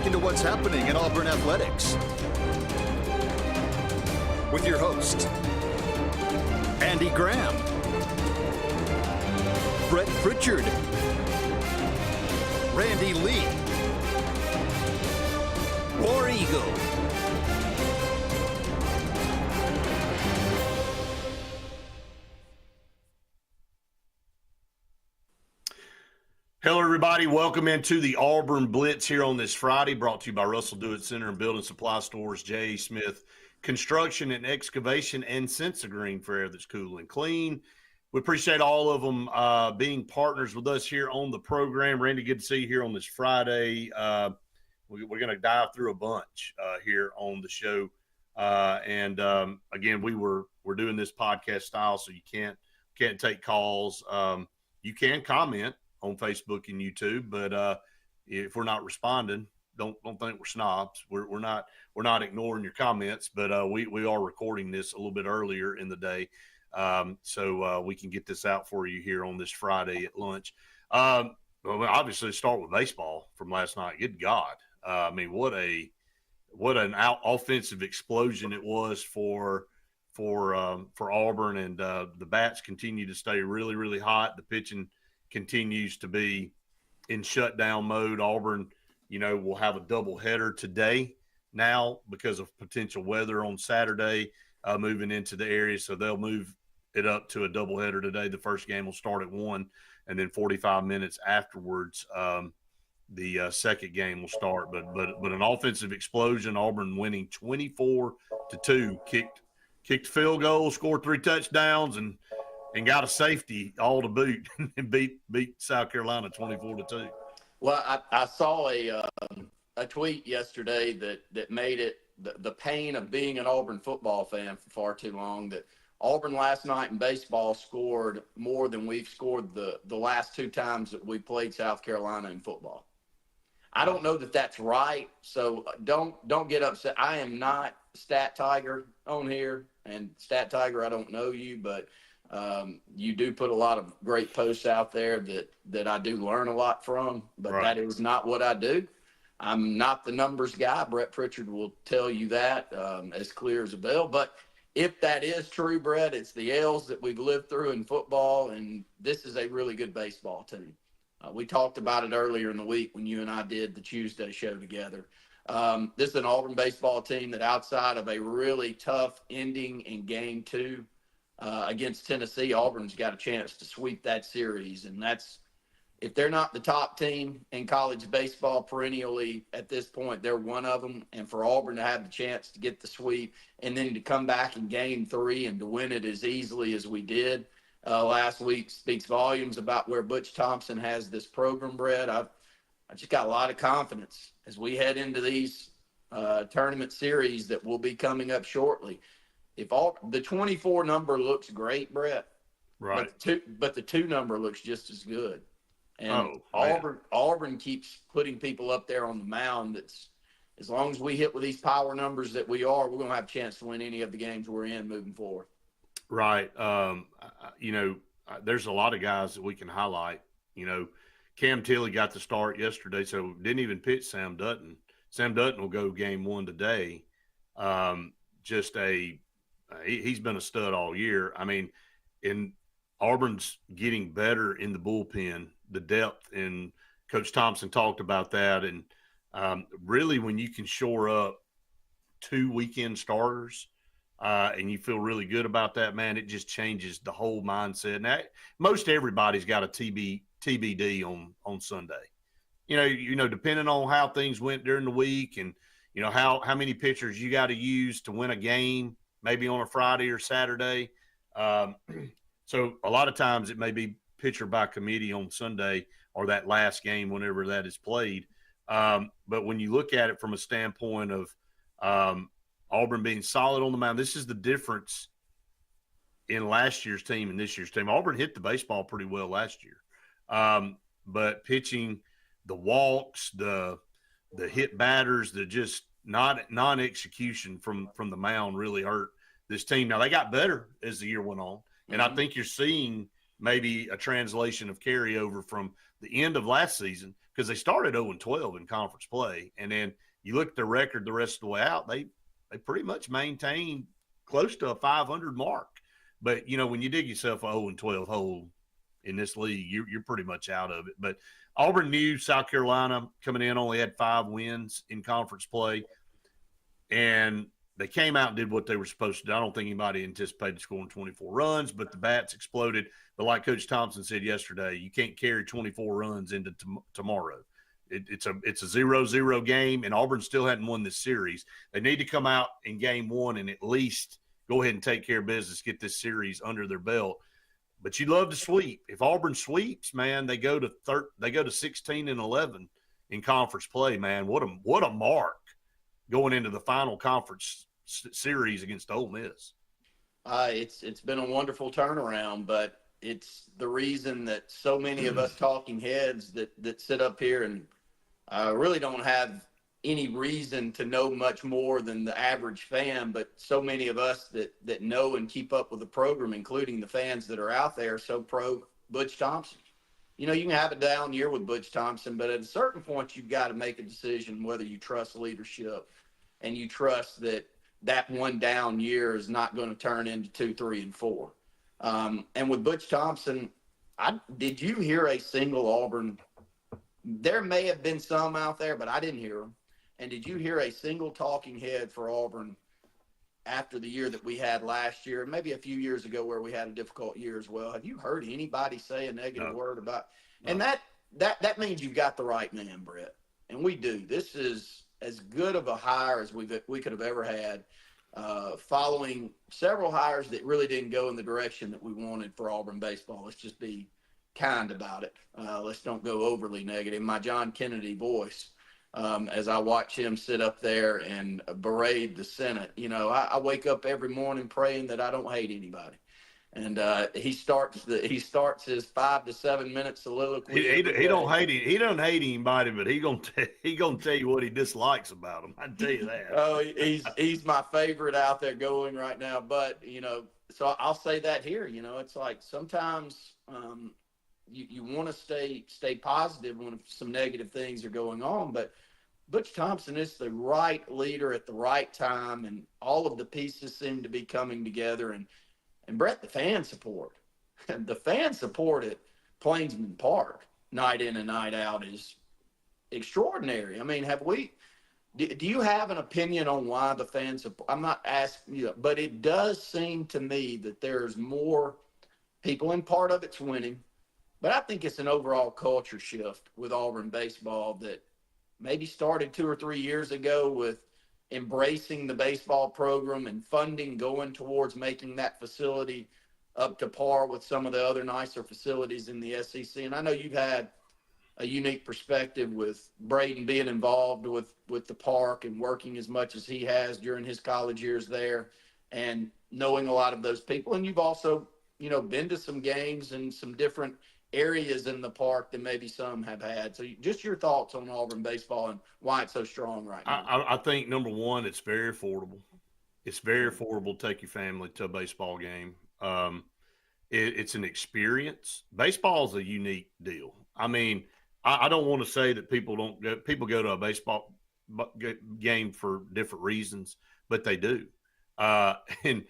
look into what's happening in Auburn athletics with your host, Andy Graham, Brett Pritchard, Randy Lee, War Eagle. Hello, everybody. Welcome into the Auburn Blitz here on this Friday, brought to you by Russell Do-It Center and Building Supply Stores, J. Smith Construction and Excavation, and Sense of Green for air that's cool and clean. We appreciate all of them being partners with us here on the program. Randy, good to see you here on this Friday. We're going to dive through a bunch here on the show. Again, we're doing this podcast style, so you can't take calls. You can comment on Facebook and YouTube, but if we're not responding, don't think we're snobs. We're not ignoring your comments, but we are recording this a little bit earlier in the day, so we can get this out for you here on this Friday at lunch. Well, obviously, start with baseball from last night. Good God, I mean, what an offensive explosion it was for Auburn, and the bats continue to stay really, really hot. The pitching continues to be in shutdown mode. Auburn, will have a doubleheader today now because of potential weather on Saturday moving into the area. So they'll move it up to a doubleheader today. The first game will start at 1, and then 45 minutes afterwards, the second game will start. But an offensive explosion. Auburn winning 24-2, kicked field goal, scored 3 touchdowns, and got a safety all to boot and beat South Carolina 24-2. Well, I saw a tweet yesterday that made it the pain of being an Auburn football fan for far too long, that Auburn last night in baseball scored more than we've scored the last 2 times that we played South Carolina in football. I don't know that that's right, so don't get upset. I am not Stat Tiger on here, and Stat Tiger, I don't know you, but you do put a lot of great posts out there that I do learn a lot from, but That is not what I do. I'm not the numbers guy. Brett Pritchard will tell you that as clear as a bell. But if that is true, Brett, it's the L's that we've lived through in football, and this is a really good baseball team. We talked about it earlier in the week when you and I did the Tuesday show together. This is an Auburn baseball team that, outside of a really tough ending in Game 2, against Tennessee, Auburn's got a chance to sweep that series. And that's, if they're not the top team in college baseball perennially at this point, they're one of them. And for Auburn to have the chance to get the sweep and then to come back in Game 3 and to win it as easily as we did last week speaks volumes about where Butch Thompson has this program, Brett. I just got a lot of confidence as we head into these tournament series that will be coming up shortly. If the 24 number looks great, Brett, right? But the 2 number looks just as good. And Auburn keeps putting people up there on the mound. That's, as long as we hit with these power numbers that we are, we're going to have a chance to win any of the games we're in moving forward. Right. There's a lot of guys that we can highlight. Cam Tilley got the start yesterday, so didn't even pitch Sam Dutton. Sam Dutton will go Game 1 today. He's been a stud all year. I mean, Auburn's getting better in the bullpen, the depth, and Coach Thompson talked about that. And really, when you can shore up 2 weekend starters and you feel really good about that, man, it just changes the whole mindset. Now, most everybody's got a TBD on Sunday. Depending on how things went during the week and, how many pitchers you got to use to win a game, maybe on a Friday or Saturday. So a lot of times it may be pitcher by committee on Sunday or that last game whenever that is played. But when you look at it from a standpoint of Auburn being solid on the mound, this is the difference in last year's team and this year's team. Auburn hit the baseball pretty well last year. But pitching, the walks, the hit batters, the just non-execution from the mound really hurt this team. Now, they got better as the year went on, and I think you're seeing maybe a translation of carryover from the end of last season. because they started 0-12 in conference play. And then you look at their record the rest of the way out, they pretty much maintained close to a 500 mark. But, when you dig yourself a 0-12 hole in this league, you're pretty much out of it. But Auburn knew South Carolina coming in only had 5 wins in conference play. And they came out and did what they were supposed to do. I don't think anybody anticipated scoring 24 runs, but the bats exploded. But like Coach Thompson said yesterday, you can't carry 24 runs into tomorrow. It's a 0-0 game, and Auburn still hadn't won this series. They need to come out in game 1 and at least go ahead and take care of business, get this series under their belt. But you love to sweep. If Auburn sweeps, man, they go to 16-11 in conference play. Man, what a mark going into the final conference series against Ole Miss. It's been a wonderful turnaround, but it's the reason that so many of us talking heads that sit up here and really don't have any reason to know much more than the average fan, but so many of us that know and keep up with the program, including the fans that are out there, so pro Butch Thompson. You can have a down year with Butch Thompson, but at a certain point, you've got to make a decision whether you trust leadership and you trust that one down year is not going to turn into 2, 3, and 4. And with Butch Thompson, did you hear a single Auburn? There may have been some out there, but I didn't hear them. And did you hear a single talking head for Auburn after the year that we had last year, maybe a few years ago where we had a difficult year as well? Have you heard anybody say a negative word about? No. And that means you've got the right man, Brett. And we do. This is as good of a hire as we could have ever had, following several hires that really didn't go in the direction that we wanted for Auburn baseball. Let's just be kind about it. Let's don't go overly negative. My John Kennedy voice, as I watch him sit up there and berate the Senate. I wake up every morning praying that I don't hate anybody. And he starts his 5 to 7 minute soliloquy. He don't hate him. He don't hate anybody, but he gonna tell you what he dislikes about him. I tell you that. Oh, he's my favorite out there going right now. But so I'll say that here. It's like sometimes you want to stay positive when some negative things are going on. But Butch Thompson is the right leader at the right time, and all of the pieces seem to be coming together. And Brett, the fan support at Plainsman Park night in and night out is extraordinary. I mean, do you have an opinion on why the fan support? I'm not asking you, but it does seem to me that there's more people, and part of it's winning, but I think it's an overall culture shift with Auburn baseball that maybe started 2 or 3 years ago with embracing the baseball program and funding going towards making that facility up to par with some of the other nicer facilities in the SEC. And I know you've had a unique perspective with Braden being involved with the park and working as much as he has during his college years there and knowing a lot of those people. And you've also, been to some games in some different areas in the park than maybe some have had. So just your thoughts on Auburn baseball and why it's so strong right now. I think, number one, it's very affordable. It's very affordable to take your family to a baseball game. It's an experience. Baseball is a unique deal. I mean, I don't want to say that people go to a baseball game for different reasons, but they do. And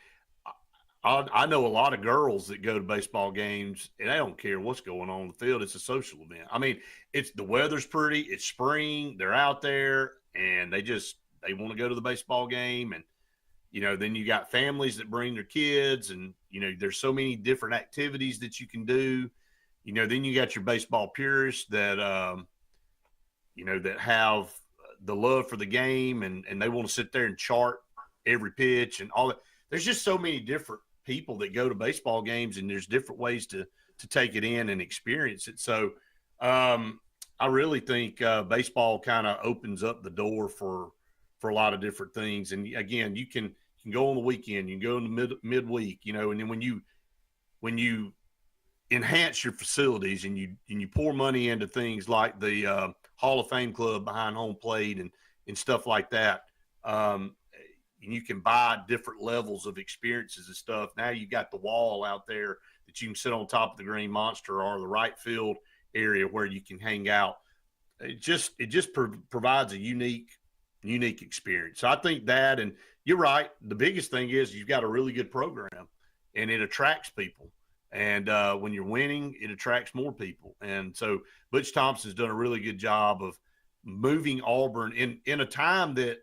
I know a lot of girls that go to baseball games and they don't care what's going on in the field. It's a social event. I mean, the weather's pretty. It's spring. They're out there and they want to go to the baseball game. And, then you got families that bring their kids and, there's so many different activities that you can do. Then you got your baseball purists that, that have the love for the game and they want to sit there and chart every pitch and all that. There's just so many different people that go to baseball games and there's different ways to take it in and experience it. So I really think baseball kind of opens up the door for a lot of different things. And again, you can go on the weekend, you can go in the midweek, and then when you enhance your facilities and you pour money into things like the Hall of Fame club behind home plate and stuff like that, and you can buy different levels of experiences and stuff. Now you got the wall out there that you can sit on top of the Green Monster or the right field area where you can hang out. provides a unique experience. So I think that, and you're right. The biggest thing is you've got a really good program, and it attracts people. And when you're winning, it attracts more people. And so Butch Thompson's done a really good job of moving Auburn in a time that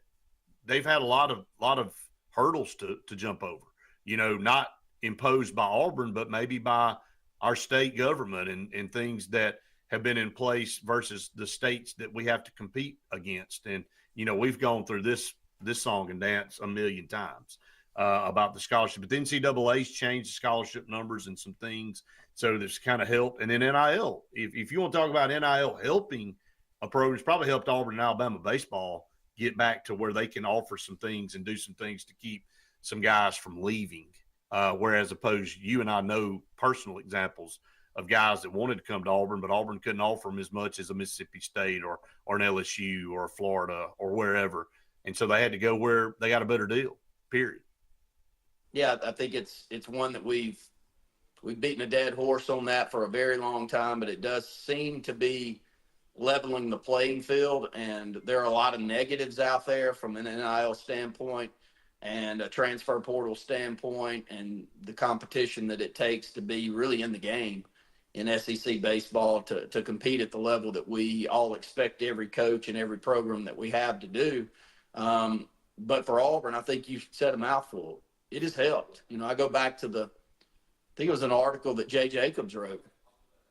they've had a lot of hurdles to jump over. Not imposed by Auburn, but maybe by our state government and things that have been in place versus the states that we have to compete against. And, we've gone through this song and dance a million times about the scholarship. But the NCAA's changed the scholarship numbers and some things. So this kind of helped. And then NIL. If you want to talk about NIL helping a program, it's probably helped Auburn and Alabama baseball get back to where they can offer some things and do some things to keep some guys from leaving. Whereas opposed, you and I know personal examples of guys that wanted to come to Auburn, but Auburn couldn't offer them as much as a Mississippi State or an LSU or Florida or wherever. And so they had to go where they got a better deal, period. Yeah, I think it's one that we've beaten a dead horse on that for a very long time, but it does seem to be leveling the playing field. And there are a lot of negatives out there from an NIL standpoint and a transfer portal standpoint and the competition that it takes to be really in the game in SEC baseball to compete at the level that we all expect every coach and every program that we have to do. But for Auburn, I think you said a mouthful. It has helped. I go back to I think it was an article that Jay Jacobs wrote,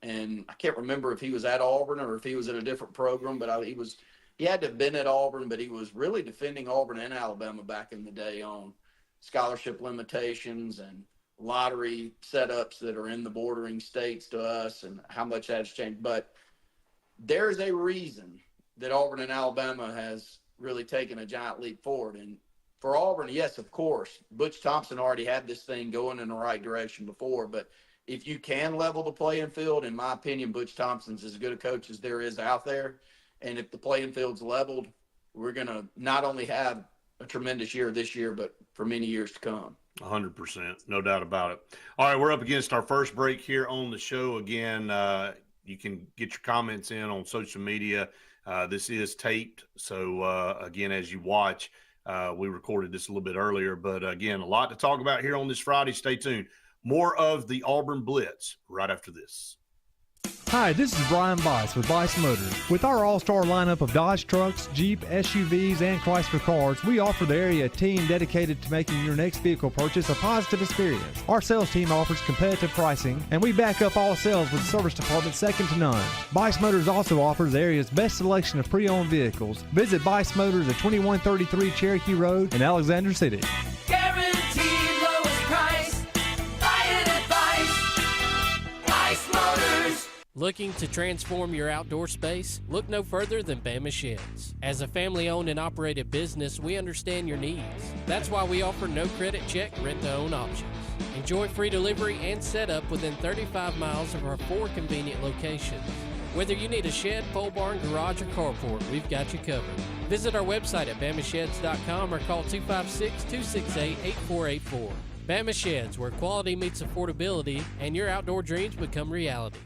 and I can't remember if he was at Auburn or if he was in a different program, but he had to have been at Auburn, but he was really defending Auburn and Alabama back in the day on scholarship limitations and lottery setups that are in the bordering states to us and how much that's changed. But there's a reason that Auburn and Alabama has really taken a giant leap forward. And for Auburn, yes, of course, Butch Thompson already had this thing going in the right direction before. But if you can level the playing field, in my opinion, Butch Thompson's as good a coach as there is out there. And if the playing field's leveled, we're going to not only have a tremendous year this year, but for many years to come. 100%. No doubt about it. All right, we're up against our first break here on the show. Again, you can get your comments in on social media. This is taped. So, again, as you watch, we recorded this a little bit earlier. But, again, a lot to talk about here on this Friday. Stay tuned. More of the Auburn Blitz right after this. Hi, this is Brian Bice with Bice Motors. With our all-star lineup of Dodge trucks, Jeep, SUVs, and Chrysler cars, we offer the area a team dedicated to making your next vehicle purchase a positive experience. Our sales team offers competitive pricing, and we back up all sales with a service department second to none. Bice Motors also offers the area's best selection of pre-owned vehicles. Visit Bice Motors at 2133 Cherokee Road in Alexander City. Guaranteed lowest price. Buy it at Bice Motors. Looking to transform your outdoor space? Look no further than Bama Sheds. As a family-owned and operated business, we understand your needs. That's why we offer no credit check, rent-to-own options. Enjoy free delivery and setup within 35 miles of our 4 convenient locations. Whether you need a shed, pole barn, garage, or carport, we've got you covered. Visit our website at bamasheds.com or call 256-268-8484. Bama Sheds, where quality meets affordability and your outdoor dreams become reality.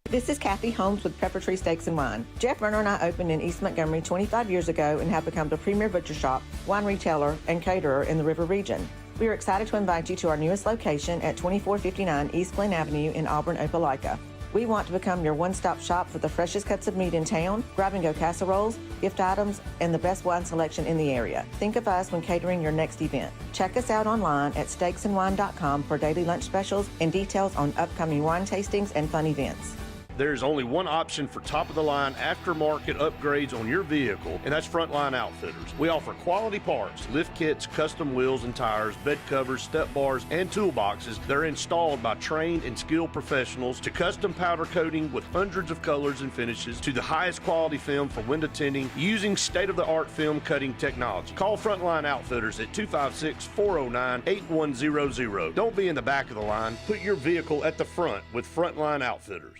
This is Kathy Holmes with Pepper Tree Steaks and Wine. Jeff Berner and I opened in East Montgomery 25 years ago and have become the premier butcher shop, wine retailer, and caterer in the River region. We are excited to invite you to our newest location at 2459 East Glen Avenue in Auburn, Opelika. We want to become your one-stop shop for the freshest cuts of meat in town, grab-and-go casseroles, gift items, and the best wine selection in the area. Think of us when catering your next event. Check us out online at steaksandwine.com for daily lunch specials and details on upcoming wine tastings and fun events. There's only one option for top-of-the-line aftermarket upgrades on your vehicle, and that's Frontline Outfitters. We offer quality parts, lift kits, custom wheels and tires, bed covers, step bars, and toolboxes that are installed by trained and skilled professionals, to custom powder coating with hundreds of colors and finishes, to the highest quality film for window tinting using state-of-the-art film cutting technology. Call Frontline Outfitters at 256-409-8100. Don't be in the back of the line. Put your vehicle at the front with Frontline Outfitters.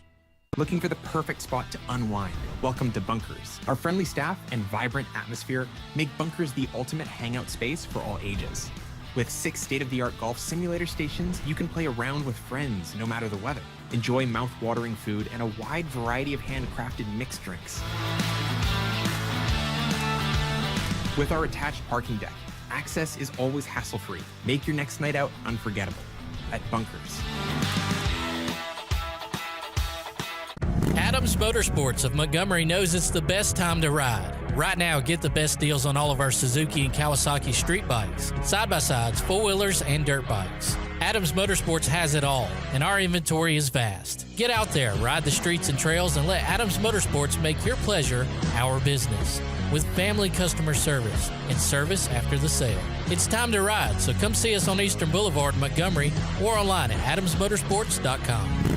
Looking for the perfect spot to unwind? Welcome to Bunkers. Our friendly staff and vibrant atmosphere make Bunkers the ultimate hangout space for all ages. With 6 state-of-the-art golf simulator stations, you can play around with friends no matter the weather. Enjoy mouth-watering food and a wide variety of handcrafted mixed drinks. With our attached parking deck, access is always hassle-free. Make your next night out unforgettable at Bunkers. Adams Motorsports of Montgomery knows it's the best time to ride. Right now, get the best deals on all of our Suzuki and Kawasaki street bikes, side-by-sides, four-wheelers, and dirt bikes. Adams Motorsports has it all, and our inventory is vast. Get out there, ride the streets and trails, and let Adams Motorsports make your pleasure our business. With family customer service and service after the sale. It's time to ride, so come see us on Eastern Boulevard in Montgomery or online at adamsmotorsports.com.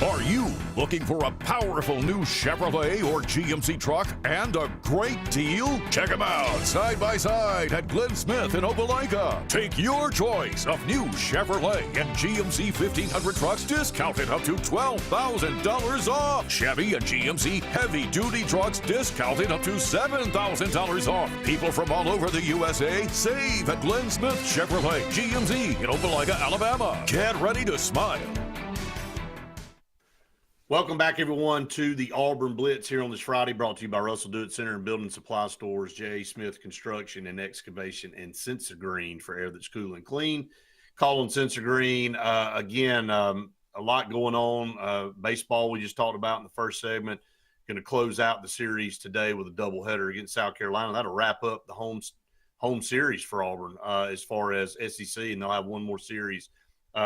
Are you looking for a powerful new Chevrolet or GMC truck and a great deal? Check them out side by side at Glenn Smith in Opelika. Take your choice of new Chevrolet and GMC 1500 trucks discounted up to $12,000 off. Chevy and GMC heavy duty trucks discounted up to $7,000 off. People from all over the USA save at Glenn Smith Chevrolet GMC in Opelika, Alabama. Get ready to smile. Welcome back, everyone, to the Auburn Blitz here on this Friday, brought to you by Russell Do It Center and Building Supply Stores, J. Smith Construction and Excavation, and Sensa Green for air that's cool and clean. Call on Sensa Green. Again, a lot going on. Baseball we just talked about in the first segment. Going to close out the series today with a doubleheader against South Carolina. That'll wrap up the home series for Auburn as far as SEC, and they'll have one more series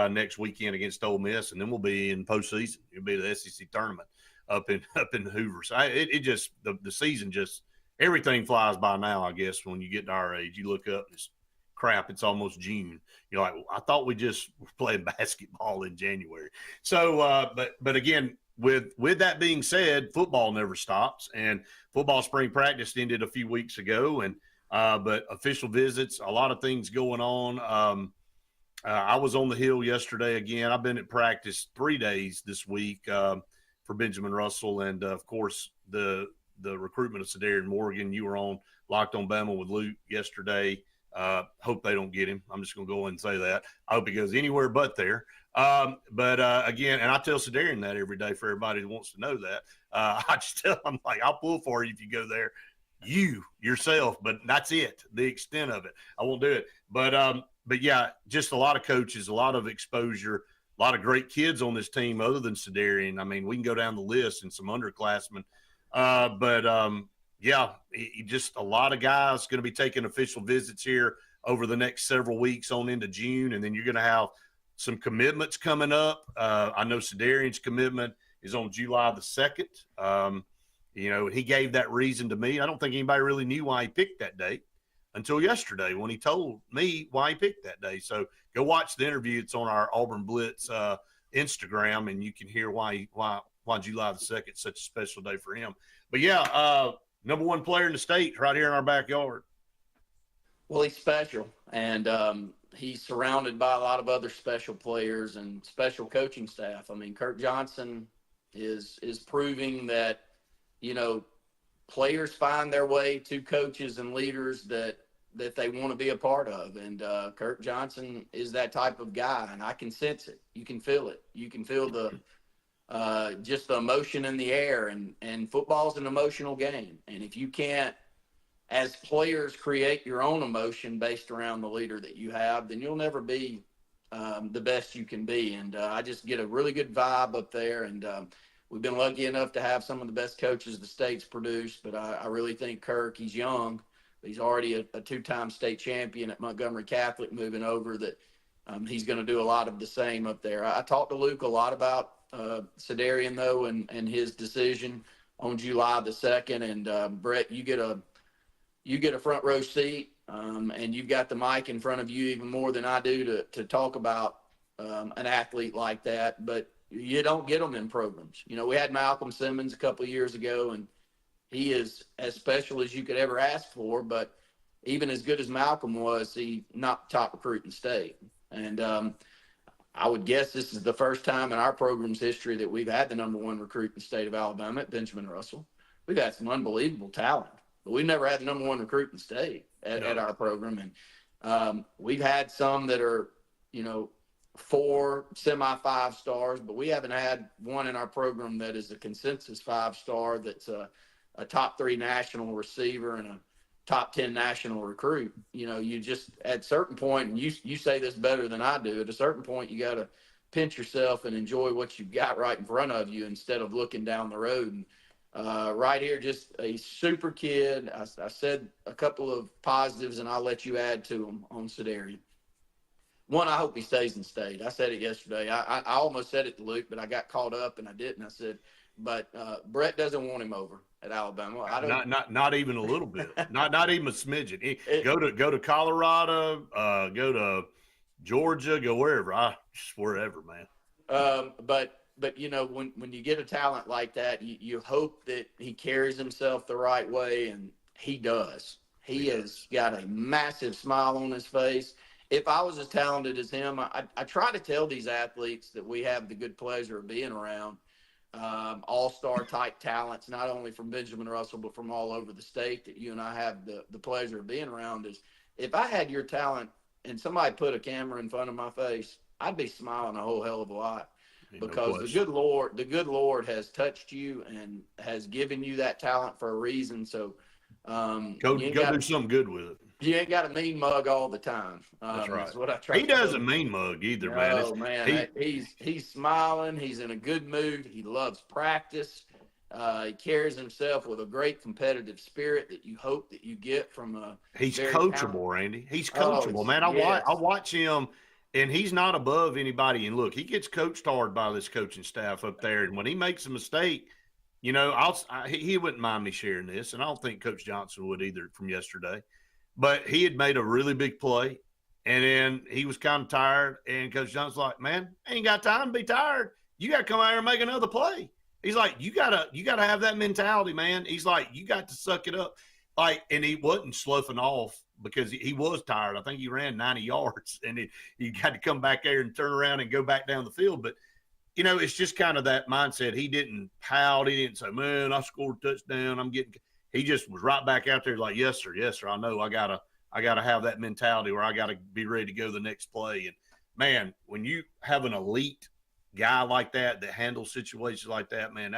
next weekend against Ole Miss, and then we'll be in postseason. It'll be the SEC tournament up in Hoover. So the season just everything flies by now. I guess when you get to our age, you look up and it's crap. It's almost June. You're like, I thought we just were playing basketball in January. So, but again, with that being said, football never stops, and football spring practice ended a few weeks ago, and but official visits, a lot of things going on. I was on the Hill yesterday again. I've been at practice 3 days this week for Benjamin Russell, and of course the recruitment of Cedarian Morgan. You were on Locked on Bama with Luke yesterday. Hope they don't get him. I'm just going to go ahead and say that. I hope he goes anywhere but there. But again, and I tell Cedarian that every day for everybody who wants to know that. I just tell him, like, I'll pull for you if you go there, yourself, but that's it, the extent of it. I won't do it. But yeah, just a lot of coaches, a lot of exposure, a lot of great kids on this team other than Cedarian. I mean, we can go down the list and some underclassmen. Yeah, just a lot of guys going to be taking official visits here over the next several weeks on into June, and then you're going to have some commitments coming up. I know Cedarian's commitment is on July the 2nd. He gave that reason to me. I don't think anybody really knew why he picked that date until yesterday when he told me why he picked that day. So go watch the interview. It's on our Auburn Blitz Instagram, and you can hear why July the 2nd is such a special day for him. But yeah, number one player in the state right here in our backyard. Well, he's special, and he's surrounded by a lot of other special players and special coaching staff. I mean, Kirk Johnson is proving that, players find their way to coaches and leaders that they want to be a part of. And Kirk Johnson is that type of guy, and I can sense it. You can feel it. You can feel just the emotion in the air, and football's an emotional game. And if you can't, as players, create your own emotion based around the leader that you have, then you'll never be the best you can be. And I just get a really good vibe up there, and we've been lucky enough to have some of the best coaches the state's produced, but I really think Kirk, he's young, but he's already a two-time state champion at Montgomery Catholic moving over, that he's going to do a lot of the same up there. I talked to Luke a lot about Cedarian, though, and his decision on July the 2nd. And Brett, you get a front row seat, and you've got the mic in front of you even more than I do to talk about an athlete like that. But you don't get them in programs. We had Malcolm Simmons a couple of years ago, and he is as special as you could ever ask for. But even as good as Malcolm was, he not top recruit in state. And I would guess this is the first time in our program's history that we've had the number one recruit in the state of Alabama at Benjamin Russell. We've had some unbelievable talent, but we've never had the number one recruit in state at our program. We've had some that are, 4 semi-5 stars, but we haven't had one in our program that is a consensus 5-star that's a top 3 national receiver and a top 10 national recruit. You just at a certain point, and you say this better than I do, at a certain point you got to pinch yourself and enjoy what you've got right in front of you instead of looking down the road. And right here, just a super kid. I said a couple of positives, and I'll let you add to them on Sedarian. One, I hope he stays in state. I said it yesterday. I almost said it to Luke, but I got caught up and I didn't. I said, but Brett doesn't want him over at Alabama. I don't. Not even a little bit. not even a smidgen. Go to Colorado. Go to Georgia. Go wherever. Just wherever, man. But when you get a talent like that, you hope that he carries himself the right way, and he does. He has got a massive smile on his face. If I was as talented as him, I try to tell these athletes that we have the good pleasure of being around all-star type talents, not only from Benjamin Russell, but from all over the state that you and I have the pleasure of being around. Is if I had your talent and somebody put a camera in front of my face, I'd be smiling a whole hell of a lot, because the good Lord has touched you and has given you that talent for a reason. So go do something good with it. You ain't got a mean mug all the time. That's right. That's what I try. He doesn't mean mug either, man. Oh man, he's smiling. He's in a good mood. He loves practice. He carries himself with a great competitive spirit that you hope that you get from a. He's coachable, Randy. He's coachable, man. I watch him, and he's not above anybody. And look, he gets coached hard by this coaching staff up there. And when he makes a mistake, he wouldn't mind me sharing this, and I don't think Coach Johnson would either from yesterday. But he had made a really big play, and then he was kind of tired, and Coach Johnson's like, man, I ain't got time to be tired. You got to come out here and make another play. He's like, you gotta have that mentality, man. He's like, you got to suck it up. And he wasn't sloughing off because he was tired. I think he ran 90 yards, and he got to come back there and turn around and go back down the field. But, it's just kind of that mindset. He didn't pout. He didn't say, man, I scored a touchdown. He just was right back out there like, yes, sir. I know I gotta have that mentality where I gotta be ready to go the next play. And man, when you have an elite guy like that handles situations like that, man,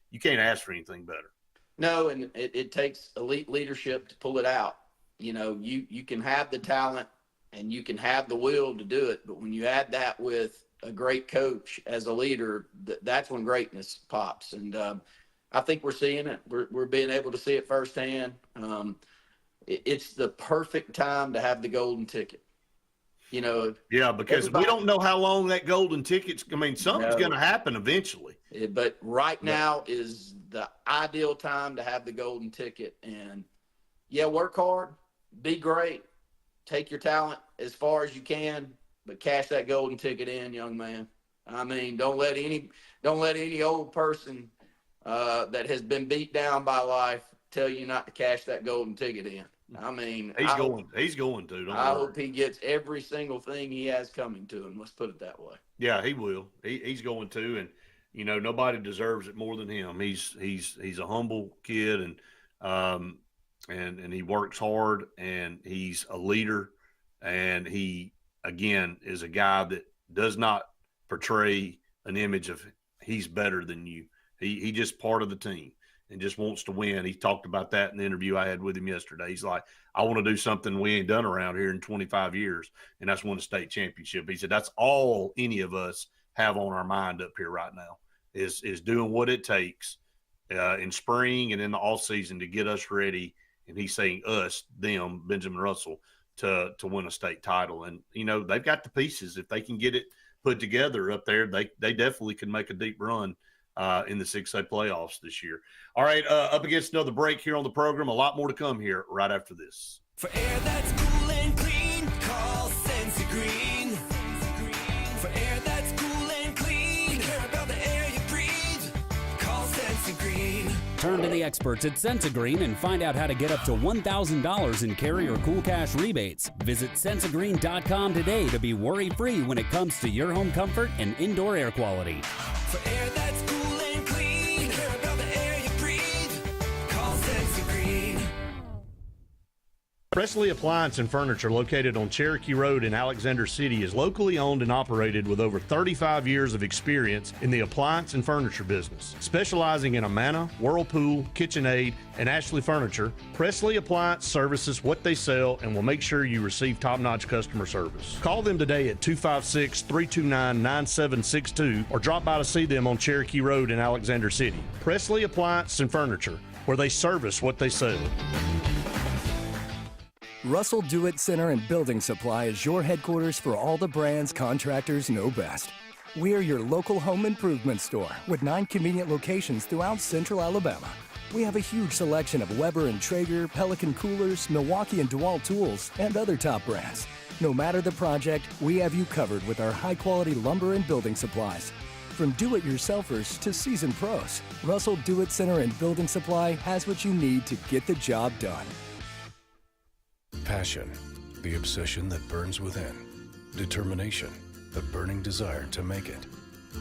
you can't ask for anything better. No, and it takes elite leadership to pull it out. You can have the talent and you can have the will to do it, but when you add that with a great coach as a leader, that's when greatness pops. And I think we're seeing it. We're being able to see it firsthand. It's the perfect time to have the golden ticket. Yeah, because we don't know how long that golden ticket's. I mean, something's going to happen eventually. But right now is the ideal time to have the golden ticket. And work hard, be great, take your talent as far as you can, but cash that golden ticket in, young man. I mean, don't let any old person that has been beat down by life tell you not to cash that golden ticket in. I mean, he's going to. I hope he gets every single thing he has coming to him. Let's put it that way. Yeah, he will. He's going to, and nobody deserves it more than him. He's a humble kid, and he works hard, and he's a leader, and he again is a guy that does not portray an image of he's better than you. He just part of the team and just wants to win. He talked about that in the interview I had with him yesterday. He's like, I want to do something we ain't done around here in 25 years, and that's win a state championship. He said that's all any of us have on our mind up here right now is doing what it takes in spring and in the off season to get us ready. And he's saying us, them, Benjamin Russell, to win a state title. And, they've got the pieces. If they can get it put together up there, they definitely can make a deep run in the 6A playoffs this year. All right, up against another break here on the program. A lot more to come here right after this. For air that's cool and clean, call Sensi Green. For air that's cool and clean, care about the air you breathe, call Sensi Green. Turn to the experts at Sensigreen and find out how to get up to $1,000 in carrier cool cash rebates. Visit sensigreen.com today to be worry-free when it comes to your home comfort and indoor air quality. For air that's cool and clean, care about the air you breathe, call Sensi Green. Presley Appliance and Furniture, located on Cherokee Road in Alexander City, is locally owned and operated with over 35 years of experience in the appliance and furniture business. Specializing in Amana, Whirlpool, KitchenAid, and Ashley Furniture, Presley Appliance services what they sell and will make sure you receive top-notch customer service. Call them today at 256-329-9762 or drop by to see them on Cherokee Road in Alexander City. Presley Appliance and Furniture, where they service what they sell. Russell Do-It Center and Building Supply is your headquarters for all the brands contractors know best. We are your local home improvement store with 9 convenient locations throughout Central Alabama. We have a huge selection of Weber and Traeger, Pelican coolers, Milwaukee and DeWalt tools, and other top brands. No matter the project, we have you covered with our high-quality lumber and building supplies. From do-it-yourselfers to seasoned pros, Russell Do-It Center and Building Supply has what you need to get the job done. Passion, the obsession that burns within. Determination, the burning desire to make it.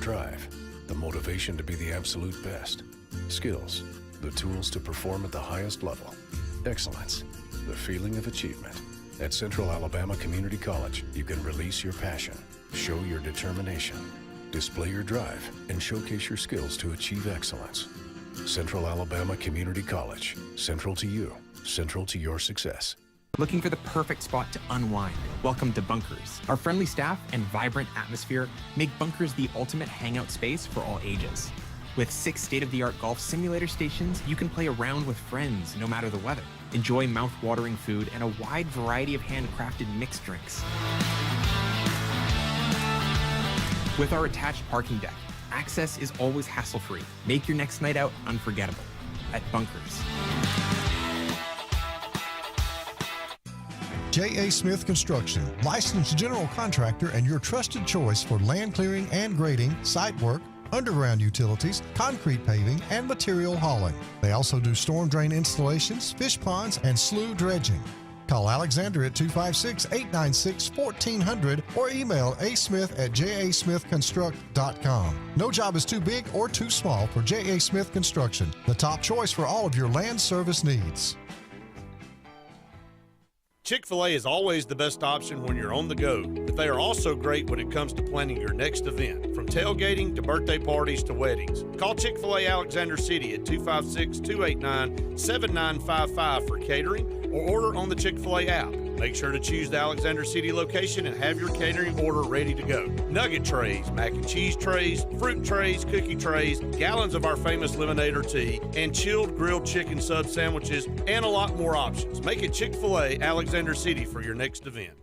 Drive, the motivation to be the absolute best. Skills, the tools to perform at the highest level. Excellence, the feeling of achievement. At Central Alabama Community College, you can release your passion, show your determination, display your drive, and showcase your skills to achieve excellence. Central Alabama Community College, central to you, central to your success. Looking for the perfect spot to unwind? Welcome to Bunkers. Our friendly staff and vibrant atmosphere make Bunkers the ultimate hangout space for all ages. With 6 state-of-the-art golf simulator stations, you can play around with friends no matter the weather. Enjoy mouth-watering food and a wide variety of handcrafted mixed drinks. With our attached parking deck, access is always hassle-free. Make your next night out unforgettable at Bunkers. J.A. Smith Construction, licensed general contractor and your trusted choice for land clearing and grading, site work, underground utilities, concrete paving, and material hauling. They also do storm drain installations, fish ponds, and slough dredging. Call Alexander at 256-896-1400 or email asmith@jasmithconstruct.com. No job is too big or too small for J.A. Smith Construction, the top choice for all of your land service needs. Chick-fil-A is always the best option when you're on the go, but they are also great when it comes to planning your next event, from tailgating to birthday parties to weddings. Call Chick-fil-A Alexander City at 256-289-7955 for catering or order on the Chick-fil-A app. Make sure to choose the Alexander City location and have your catering order ready to go. Nugget trays, mac and cheese trays, fruit trays, cookie trays, gallons of our famous lemonade or tea, and chilled grilled chicken sub sandwiches, and a lot more options. Make it Chick-fil-A Alexander City for your next event.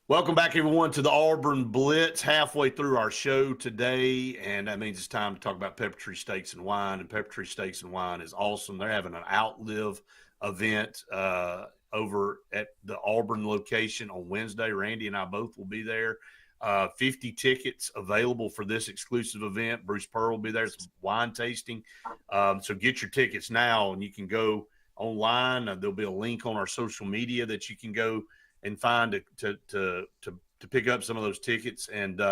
Welcome back, everyone, to the Auburn Blitz. Halfway through our show today, and that means it's time to talk about Pepper Tree Steaks and Wine. And Pepper Tree Steaks and Wine is awesome. They're having an Outlive event over at the Auburn location on Wednesday. Randy and I both will be there. 50 tickets available for this exclusive event. Bruce Pearl will be there. Some wine tasting. So get your tickets now, and you can go online. There'll be a link on our social media that you can go and find to pick up some of those tickets. And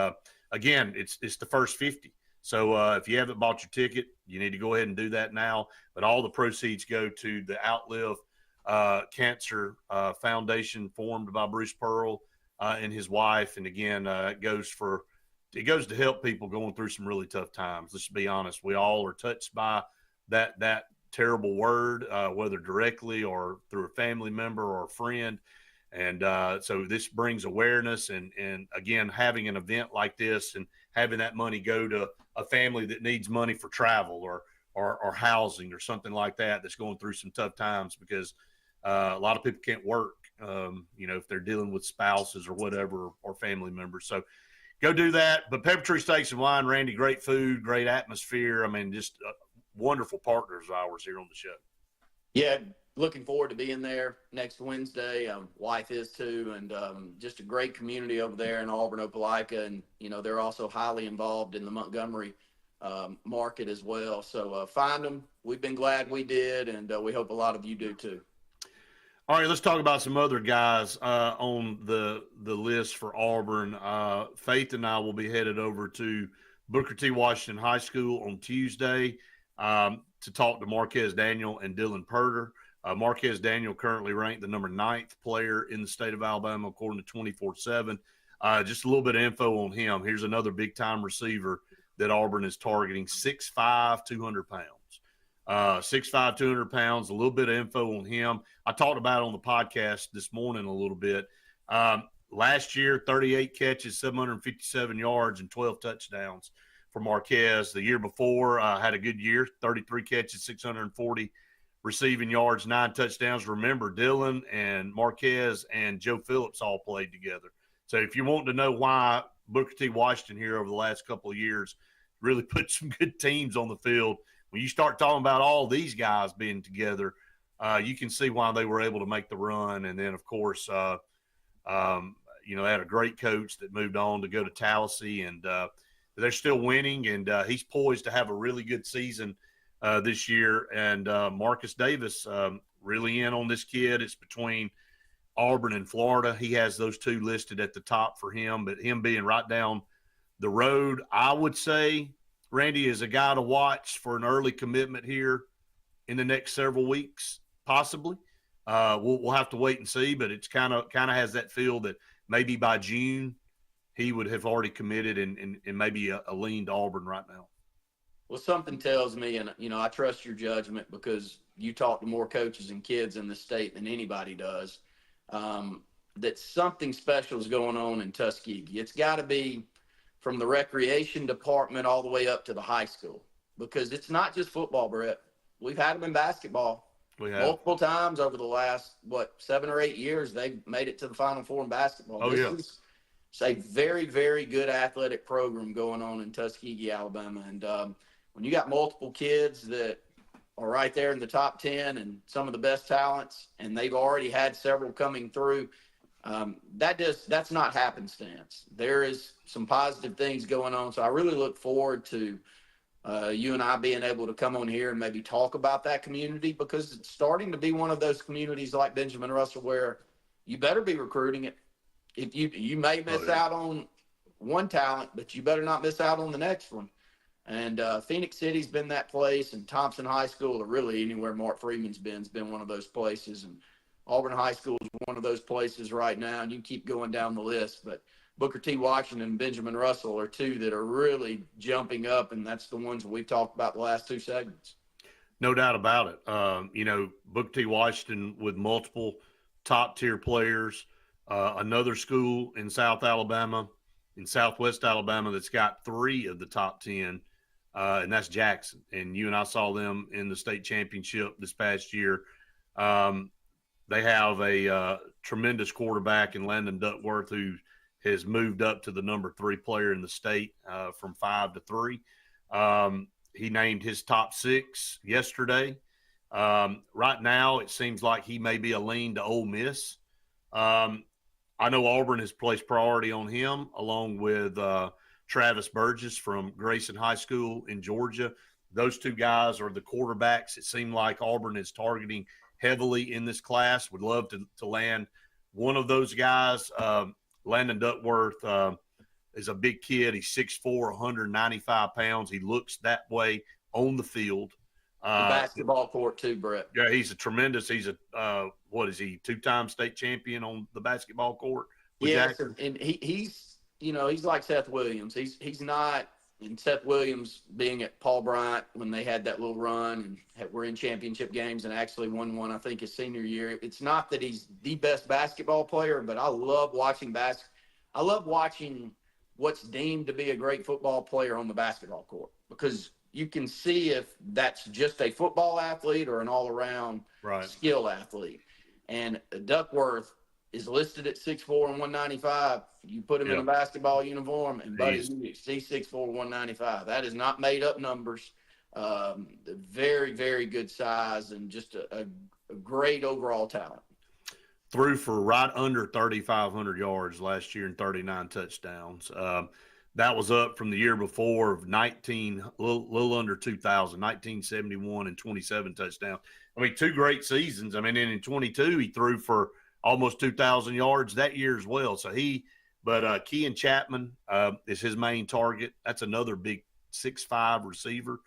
again, it's the first 50. So if you haven't bought your ticket, you need to go ahead and do that now. But all the proceeds go to the Outlive Cancer Foundation, formed by Bruce Pearl and his wife. And again, it goes to help people going through some really tough times. Let's be honest. We all are touched by that terrible word, whether directly or through a family member or a friend. And so this brings awareness, and again, having an event like this and having that money go to a family that needs money for travel or housing or something like that, that's going through some tough times, because a lot of people can't work, if they're dealing with spouses or whatever, or family members. So go do that. But Pepper Tree Steaks and Wine, Randy, great food, great atmosphere. I mean, just wonderful partners of ours here on the show. Yeah, looking forward to being there next Wednesday. Wife is too, and just a great community over there in Auburn, Opelika, and they're also highly involved in the Montgomery market as well. So find them. We've been glad we did, and we hope a lot of you do too. All right, let's talk about some other guys on the list for Auburn. Faith and I will be headed over to Booker T. Washington High School on Tuesday to talk to Marquez Daniel and Dylan Purder. Marquez Daniel currently ranked the number 9th player in the state of Alabama, according to 24/7. Just a little bit of info on him. Here's another big-time receiver that Auburn is targeting, 6'5", 200 pounds. 6'5", 200 pounds, a little bit of info on him. I talked about it on the podcast this morning a little bit. Last year, 38 catches, 757 yards, and 12 touchdowns for Marquez. The year before, had a good year, 33 catches, 640 receiving yards, 9 touchdowns. Remember, Dylan and Marquez and Joe Phillips all played together. So if you want to know why Booker T. Washington here over the last couple of years really put some good teams on the field, when you start talking about all these guys being together, you can see why they were able to make the run. And then, of course, they had a great coach that moved on to go to Tallahassee, and they're still winning, and he's poised to have a really good season this year. And Marcus Davis really in on this kid. It's between Auburn and Florida. He has those two listed at the top for him, but him being right down the road, I would say, Randy, is a guy to watch for an early commitment here in the next several weeks, possibly. We'll have to wait and see, but it's kind of has that feel that maybe by June he would have already committed and maybe a lean to Auburn right now. Well, something tells me, and I trust your judgment because you talk to more coaches and kids in the state than anybody does, that something special is going on in Tuskegee. It's got to be from the recreation department all the way up to the high school, because it's not just football, Brett. We've had them in basketball. We have. Multiple times over the last, 7 or 8 years, they've made it to the Final Four in basketball. It's a very, very good athletic program going on in Tuskegee, Alabama. And when you got multiple kids that are right there in the top 10 and some of the best talents, and they've already had several coming through, that's not happenstance. There is some positive things going on. So I really look forward to you and I being able to come on here and maybe talk about that community, because it's starting to be one of those communities like Benjamin Russell where you better be recruiting it. If you may miss out on one talent, but you better not miss out on the next one. And Phoenix City's been that place, and Thompson High School, or really anywhere Mark Freeman's been, has been one of those places. And Auburn High School is one of those places right now, and you keep going down the list. But Booker T. Washington and Benjamin Russell are two that are really jumping up, and that's the ones that we've talked about the last two segments. No doubt about it. Booker T. Washington with multiple top-tier players, another school in South Alabama, in Southwest Alabama, that's got 3 of the top 10, and that's Jackson. And you and I saw them in the state championship this past year. They have a tremendous quarterback in Landon Duckworth, who has moved up to the number 3 player in the state from 5 to 3. He named his top 6 yesterday. Right now, it seems like he may be a lean to Ole Miss. I know Auburn has placed priority on him, along with Travis Burgess from Grayson High School in Georgia. Those two guys are the quarterbacks it seemed like Auburn is targeting heavily in this class. Would love to land one of those guys. Landon Duckworth is a big kid. He's 6'4", 195 pounds. He looks that way on the field. The basketball court too, Brett. Yeah, he's a 2-time state champion on the basketball court? Yes, and he's like Seth Williams. He's not, and Seth Williams being at Paul Bryant when they had that little run and were in championship games and actually won one, I think, his senior year. It's not that he's the best basketball player, but I love watching I love watching what's deemed to be a great football player on the basketball court, because you can see if that's just a football athlete or an all-around skill athlete. And Duckworth is listed at 6'4" and 195. You put him in a basketball uniform, and buddy, he's 6'4", 195. That is not made up numbers. Very, very good size, and just a great overall talent. Threw for right under 3,500 yards last year and 39 touchdowns. That was up from the year before of little under 2,000, 1971 and 27 touchdowns. I mean, 2 great seasons. I mean, and in 22, he threw for almost 2,000 yards that year as well. So Kean Chapman is his main target. That's another big 6'5" receiver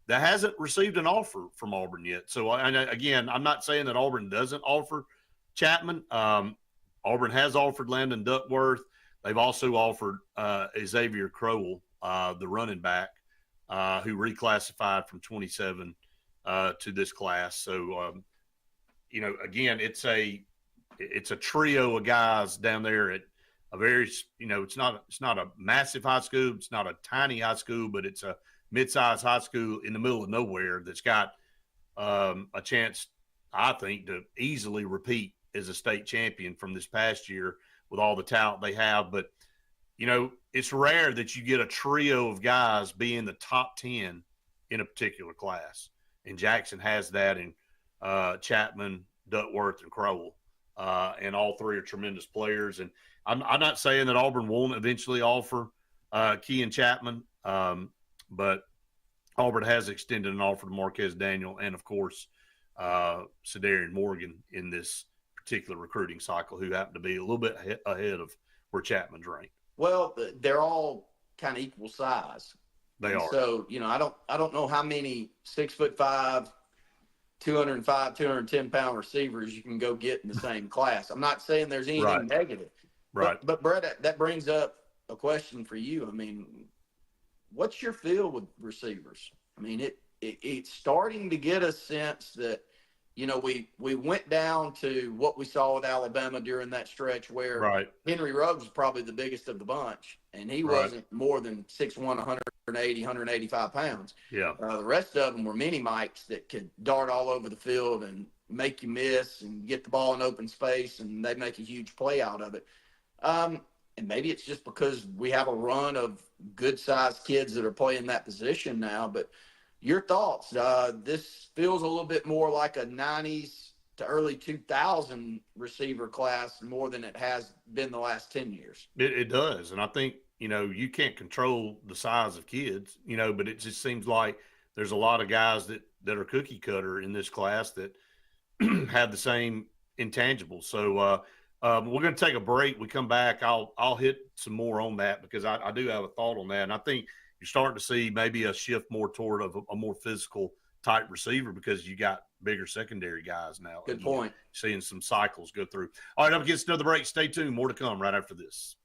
that hasn't received an offer from Auburn yet. So, again, I'm not saying that Auburn doesn't offer Chapman. Auburn has offered Landon Duckworth. They've also offered Xavier Crowell, the running back, who reclassified from 27 to this class. So, again, it's a trio of guys down there at a very, it's not a massive high school. It's not a tiny high school, but it's a mid-sized high school in the middle of nowhere that's got a chance, I think, to easily repeat as a state champion from this past year with all the talent they have. But, it's rare that you get a trio of guys be in the top 10 in a particular class. And Jackson has that in Chapman, Duckworth, and Crowell. And all three are tremendous players. And I'm not saying that Auburn won't eventually offer Kean Chapman, but Auburn has extended an offer to Marquez Daniel and, of course, Cedarian Morgan in this particular recruiting cycle, who happen to be a little bit ahead of where Chapman's ranked. Well, they're all kind of equal size. They are. So, I don't know how many 6'5", 205, 210-pound receivers you can go get in the same class. I'm not saying there's anything negative. Right. But Brett, that brings up a question for you. I mean, what's your feel with receivers? I mean, it's starting to get a sense that, we went down to what we saw with Alabama during that stretch where Henry Ruggs was probably the biggest of the bunch, and he wasn't more than 6'1", 180, 185 pounds. Yeah. The rest of them were mini Mikes that could dart all over the field and make you miss and get the ball in open space, and they make a huge play out of it. And maybe it's just because we have a run of good-sized kids that are playing that position now, but your thoughts? This feels a little bit more like a 90s to early 2000 receiver class more than it has been the last 10 years. It does. And I think, you can't control the size of kids, but it just seems like there's a lot of guys that are cookie cutter in this class that have the same intangibles. So we're going to take a break. We come back. I'll hit some more on that because I do have a thought on that. And I think you're starting to see maybe a shift more toward a more physical type receiver because you got bigger secondary guys now. Good point. Seeing some cycles go through. All right, up against another break. Stay tuned. More to come right after this.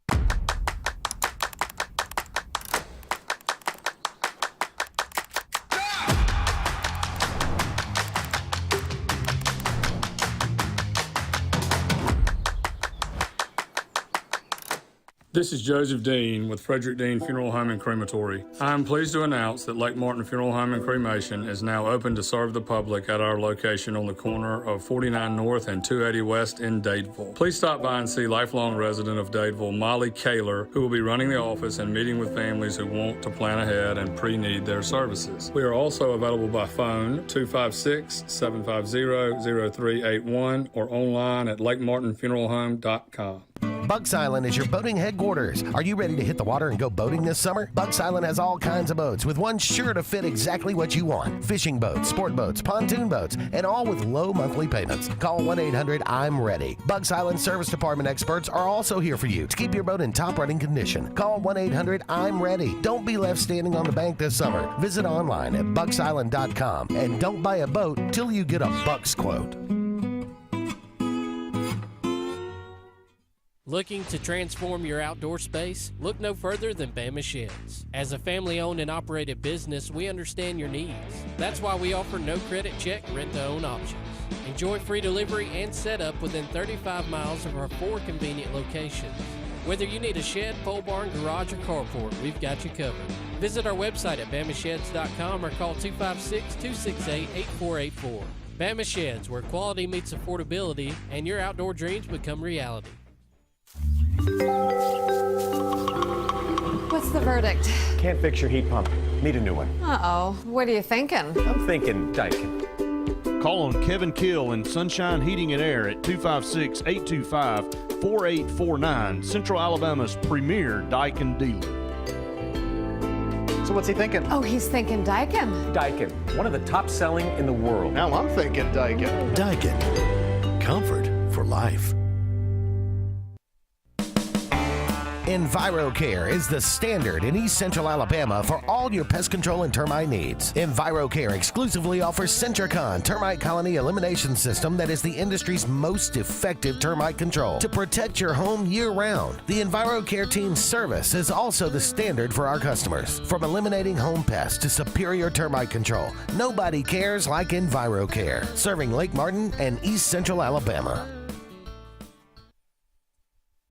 This is Joseph Dean with Frederick Dean Funeral Home and Crematory. I am pleased to announce that Lake Martin Funeral Home and Cremation is now open to serve the public at our location on the corner of 49 North and 280 West in Dadeville. Please stop by and see lifelong resident of Dadeville, Molly Kaler, who will be running the office and meeting with families who want to plan ahead and pre-need their services. We are also available by phone 256-750-0381 or online at lakemartinfuneralhome.com. Bugs Island is your boating headquarters. Are you ready to hit the water and go boating this summer? Bugs Island has all kinds of boats with one sure to fit exactly what you want. Fishing boats, sport boats, pontoon boats, and all with low monthly payments. Call 1-800-I'm-READY. Bugs Island Service Department experts are also here for you to keep your boat in top running condition. Call 1-800-I'm-READY. Don't be left standing on the bank this summer. Visit online at bugsisland.com and don't buy a boat till you get a Bucks quote. Looking to transform your outdoor space? Look no further than Bama Sheds. As a family-owned and operated business, we understand your needs. That's why we offer no credit check, rent-to-own options. Enjoy free delivery and setup within 35 miles of our 4 convenient locations. Whether you need a shed, pole barn, garage, or carport, we've got you covered. Visit our website at bamasheds.com or call 256-268-8484. Bama Sheds, where quality meets affordability and your outdoor dreams become reality. What's the verdict? Can't fix your heat pump. Need a new one. Uh-oh. What are you thinking? I'm thinking Daikin. Call on Kevin Kill and Sunshine Heating and Air at 256-825-4849, Central Alabama's premier Daikin dealer. So what's he thinking? Oh, he's thinking Daikin. Daikin, one of the top selling in the world. Now I'm thinking Daikin. Daikin. Comfort for life. EnviroCare is the standard in East Central Alabama for all your pest control and termite needs. EnviroCare exclusively offers Centricon termite colony elimination system that is the industry's most effective termite control to protect your home year-round. The EnviroCare team's service is also the standard for our customers. From eliminating home pests to superior termite control, nobody cares like EnviroCare. Serving Lake Martin and East Central Alabama.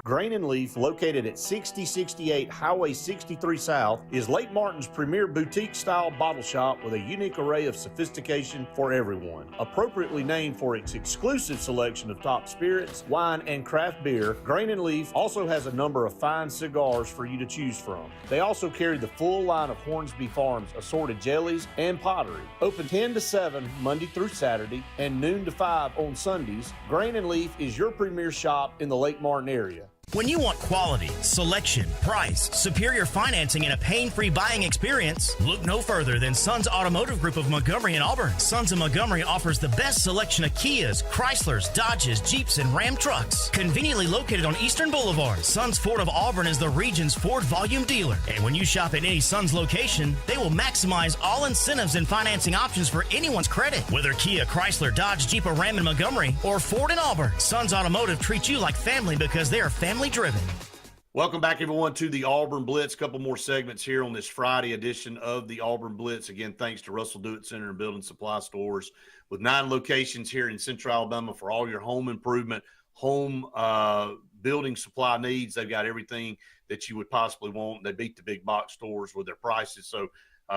Grain and Leaf, located at 6068 Highway 63 South, is Lake Martin's premier boutique-style bottle shop with a unique array of sophistication for everyone. Appropriately named for its exclusive selection of top spirits, wine, and craft beer, Grain and Leaf also has a number of fine cigars for you to choose from. They also carry the full line of Hornsby Farms assorted jellies and pottery. Open 10 to 7 Monday through Saturday and noon to 5 on Sundays, Grain and Leaf is your premier shop in the Lake Martin area. When you want quality, selection, price, superior financing, and a pain-free buying experience, look no further than Sons Automotive Group of Montgomery and Auburn. Sons of Montgomery offers the best selection of Kias, Chryslers, Dodges, Jeeps, and Ram trucks. Conveniently located on Eastern Boulevard, Sons Ford of Auburn is the region's Ford volume dealer. And when you shop at any Sons location, they will maximize all incentives and financing options for anyone's credit. Whether Kia, Chrysler, Dodge, Jeep, or Ram in Montgomery, or Ford in Auburn, Sons Automotive treats you like family because they are family driven. Welcome back, everyone, to the Auburn Blitz. A couple more segments here on this Friday edition of the Auburn Blitz. Again, thanks to Russell Do-It Center and Building Supply Stores with 9 locations here in Central Alabama for all your home improvement, home building supply needs. They've got everything that you would possibly want. They beat the big box stores with their prices. So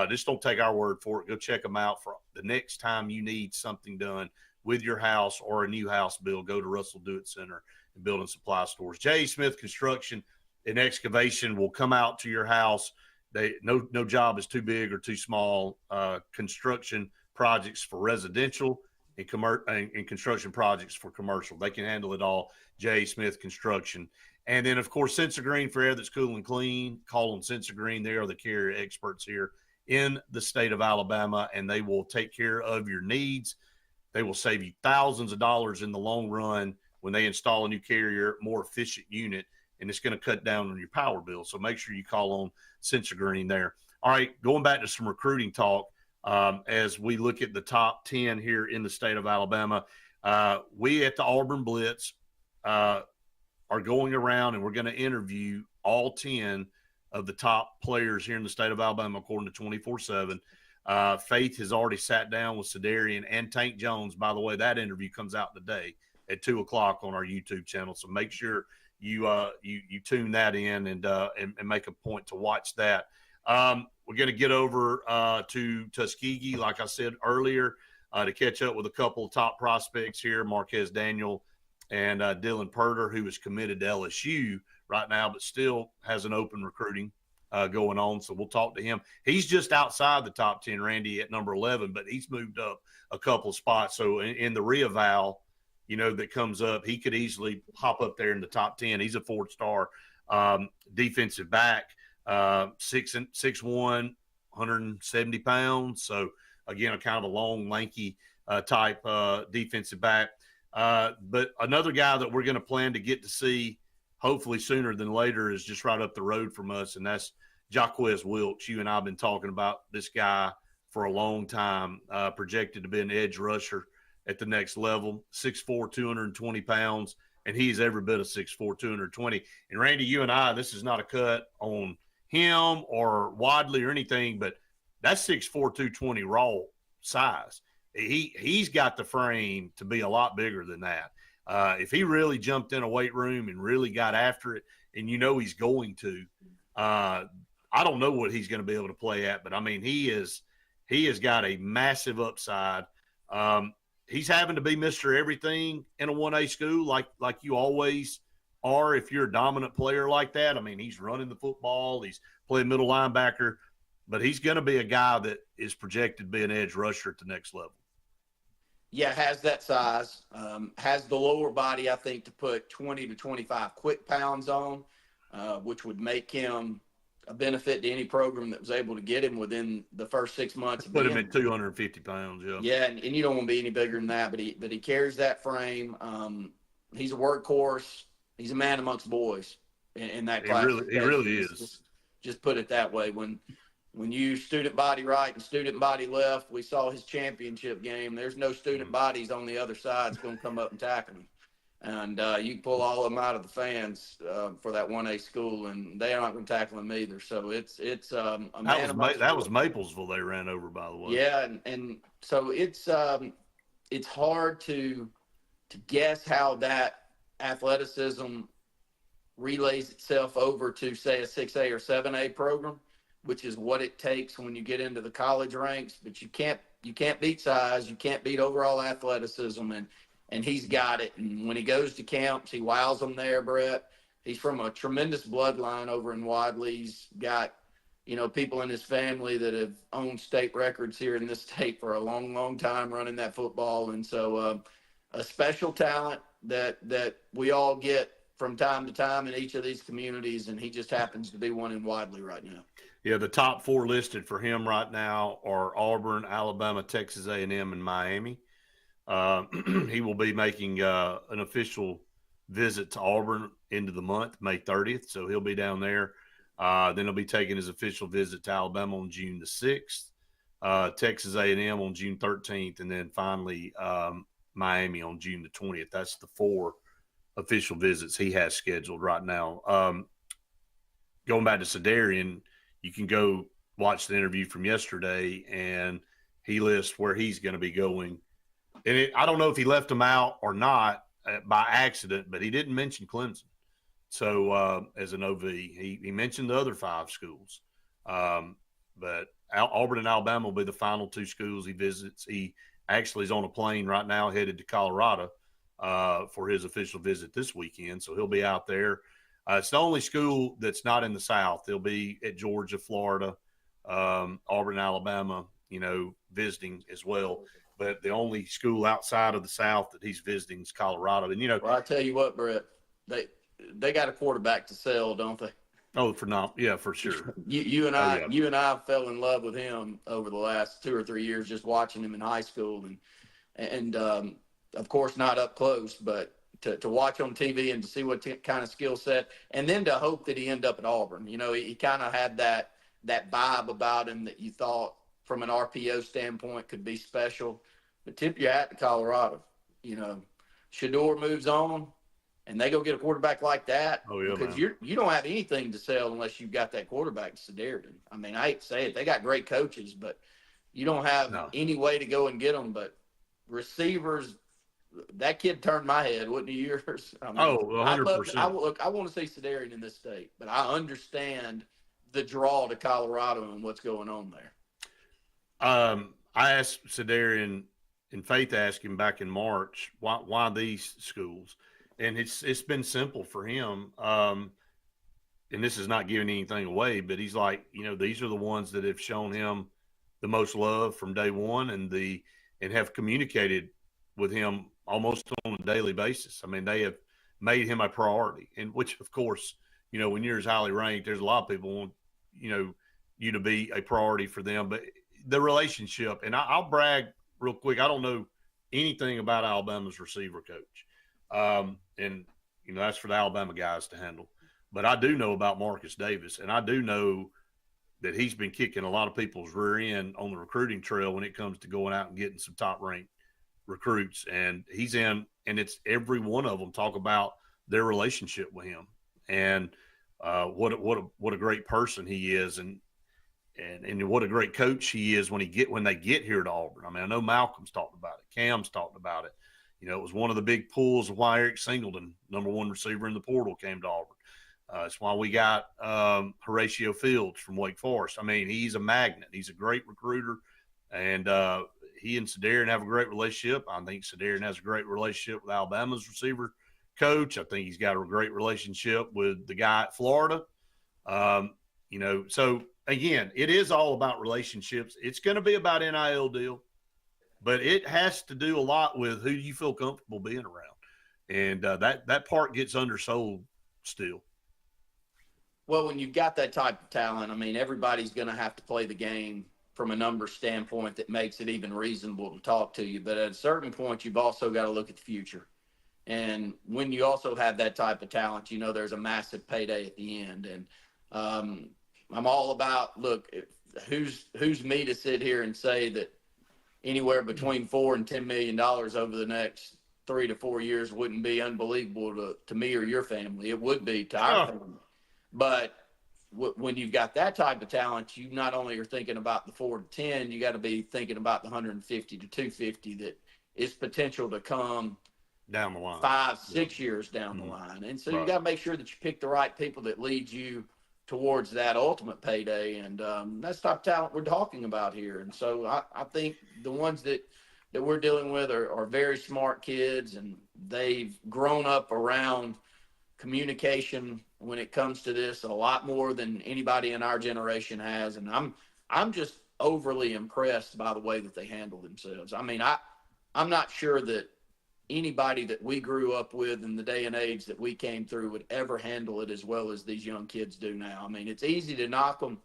just don't take our word for it. Go check them out for the next time you need something done with your house or a new house build. Go to Russell Do-It Center and Building Supply Stores. J. Smith Construction and Excavation will come out to your house. No job is too big or too small. Construction projects for residential and construction projects for commercial. They can handle it all. J. Smith Construction. And then, of course, Sensagreen for air that's cool and clean. Call them Sensagreen. They are the carrier experts here in the state of Alabama, and they will take care of your needs. They will save you thousands of dollars in the long run when they install a new carrier, more efficient unit, and it's going to cut down on your power bill. So make sure you call on Sensagreen there. All right, going back to some recruiting talk, as we look at the top 10 here in the state of Alabama, we at the Auburn Blitz are going around and we're going to interview all 10 of the top players here in the state of Alabama, according to 24/7. Faith has already sat down with Sedarian and Tank Jones. By the way, that interview comes out today at 2:00 on our YouTube channel. So make sure you tune that in and make a point to watch that. We're going to get over to Tuskegee, like I said earlier, to catch up with a couple of top prospects here, Marquez Daniel and Dylan Purder, who is committed to LSU right now, but still has an open recruiting going on. So we'll talk to him. He's just outside the top 10, Randy, at number 11, but he's moved up a couple of spots. So in the re-eval, that comes up, he could easily hop up there in the top 10. He's a 4-star defensive back, 6'1", 170 pounds. So, again, a kind of a long, lanky type defensive back. But another guy that we're going to plan to get to see hopefully sooner than later is just right up the road from us, and that's Jaquez Wilkes. You and I have been talking about this guy for a long time, projected to be an edge rusher at the next level, 6'4", 220 pounds, and he's every bit of 6'4", 220. And, Randy, you and I, this is not a cut on him or Wadley or anything, but that's 6'4", 220 raw size. He's got the frame to be a lot bigger than that. If he really jumped in a weight room and really got after it, and he's going to, I don't know what he's going to be able to play at, but, I mean, he has got a massive upside. He's having to be Mr. Everything in a 1A school like you always are if you're a dominant player like that. I mean, he's running the football. He's playing middle linebacker. But he's going to be a guy that is projected to be an edge rusher at the next level. Yeah, has that size, has the lower body, I think, to put 20 to 25 quick pounds on, which would make him a benefit to any program that was able to get him within the first 6 months. Put him at 250 pounds, yeah. Yeah, and you don't want to be any bigger than that, but he carries that frame. He's a workhorse. He's a man amongst boys. in that He class. really is. Just put it that way. When you student body right and student body left, we saw his championship game. There's no student bodies on the other side that's going to come up and tackle him. And you pull all of them out of the fans for that 1A school, and they are not going to tackle him either. So it's a man. That was Maplesville they ran over, by the way. Yeah, and so it's hard to guess how that athleticism relays itself over to, say, a 6A or 7A program, which is what it takes when you get into the college ranks. But you can't beat size, you can't beat overall athleticism, and he's got it. And when he goes to camps, he wows them there, Brett. He's from a tremendous bloodline over in Wadley. He's got, people in his family that have owned state records here in this state for a long, long time running that football. And so a special talent that we all get from time to time in each of these communities, and he just happens to be one in Wadley right now. Yeah, the top 4 listed for him right now are Auburn, Alabama, Texas A&M, and Miami. He will be making an official visit to Auburn into the month, May 30th, so he'll be down there. Then he'll be taking his official visit to Alabama on June the 6th, Texas A&M on June 13th, and then finally Miami on June the 20th. That's the 4 official visits he has scheduled right now. Going back to Sedarian, you can go watch the interview from yesterday, and he lists where he's going to be going. And I don't know if he left them out or not by accident, but he didn't mention Clemson. So as an OV, he mentioned the other 5 schools. But Auburn and Alabama will be the final 2 schools he visits. He actually is on a plane right now headed to Colorado for his official visit this weekend. So he'll be out there. It's the only school that's not in the South. They'll be at Georgia, Florida, Auburn, Alabama, visiting as well. But the only school outside of the South that he's visiting is Colorado. And, well, I tell you what, Brett, they got a quarterback to sell, don't they? Oh, yeah, for sure. You and I fell in love with him over the last 2 or 3 years, just watching him in high school, and of course not up close, but to watch on TV and to see what kind of skill set, and then to hope that he end up at Auburn. He kind of had that vibe about him that you thought from an RPO standpoint could be special. But tip your hat to Colorado. Shador moves on, and they go get a quarterback like that. Oh, yeah, because man. you don't have anything to sell unless you've got that quarterback, Sedarian. I mean, I hate to say it. They got great coaches, but you don't have any way to go and get them. But receivers, that kid turned my head, wouldn't he, yours? I mean, 100%. I want to see Sedarian in this state, but I understand the draw to Colorado and what's going on there. I asked Sedarian, and Faith asked him back in March, why these schools? And it's been simple for him. And this is not giving anything away, but he's like, these are the ones that have shown him the most love from day one and have communicated with him almost on a daily basis. I mean, they have made him a priority, and which, of course, when you're as highly ranked, there's a lot of people want, you to be a priority for them. But the relationship, and I'll brag real quick. I don't know anything about Alabama's receiver coach. And, that's for the Alabama guys to handle. But I do know about Marcus Davis, and I do know that he's been kicking a lot of people's rear end on the recruiting trail when it comes to going out and getting some top-ranked recruits. And he's in, and it's every one of them talk about their relationship with him and what a great person he is, and what a great coach he is when they get here to Auburn. I mean, I know Malcolm's talked about it, Cam's talked about it. It was one of the big pulls of why Eric Singleton, number 1 receiver in the portal, came to Auburn. It's why we got Horatio Fields from Wake Forest. I mean, he's a magnet. He's a great recruiter, and he and Sedarian have a great relationship. I think Sedarian has a great relationship with Alabama's receiver coach. I think he's got a great relationship with the guy at Florida. So again, it is all about relationships. It's going to be about NIL deal, but it has to do a lot with who you feel comfortable being around. And that part gets undersold still. Well, when you've got that type of talent, I mean, everybody's going to have to play the game from a number standpoint that makes it even reasonable to talk to you. But at a certain point, you've also got to look at the future. And when you also have that type of talent, you know there's a massive payday at the end. And I'm all about, look, who's me to sit here and say that anywhere between $4 and $10 million over the next 3 to 4 years wouldn't be unbelievable to me or your family. It would be to our family. But when you've got that type of talent, you not only are thinking about the 4 to 10, you got to be thinking about the 150 to 250 that is potential to come down the line, 5-6 years down the line. And so you got to make sure that you pick the right people that lead you towards that ultimate payday. And that's the type of talent we're talking about here. And so I think the ones that we're dealing with are very smart kids, and they've grown up around communication when it comes to this a lot more than anybody in our generation has. And I'm just overly impressed by the way that they handle themselves. I mean, I'm not sure that anybody that we grew up with in the day and age that we came through would ever handle it as well as these young kids do now. I mean, it's easy to knock them,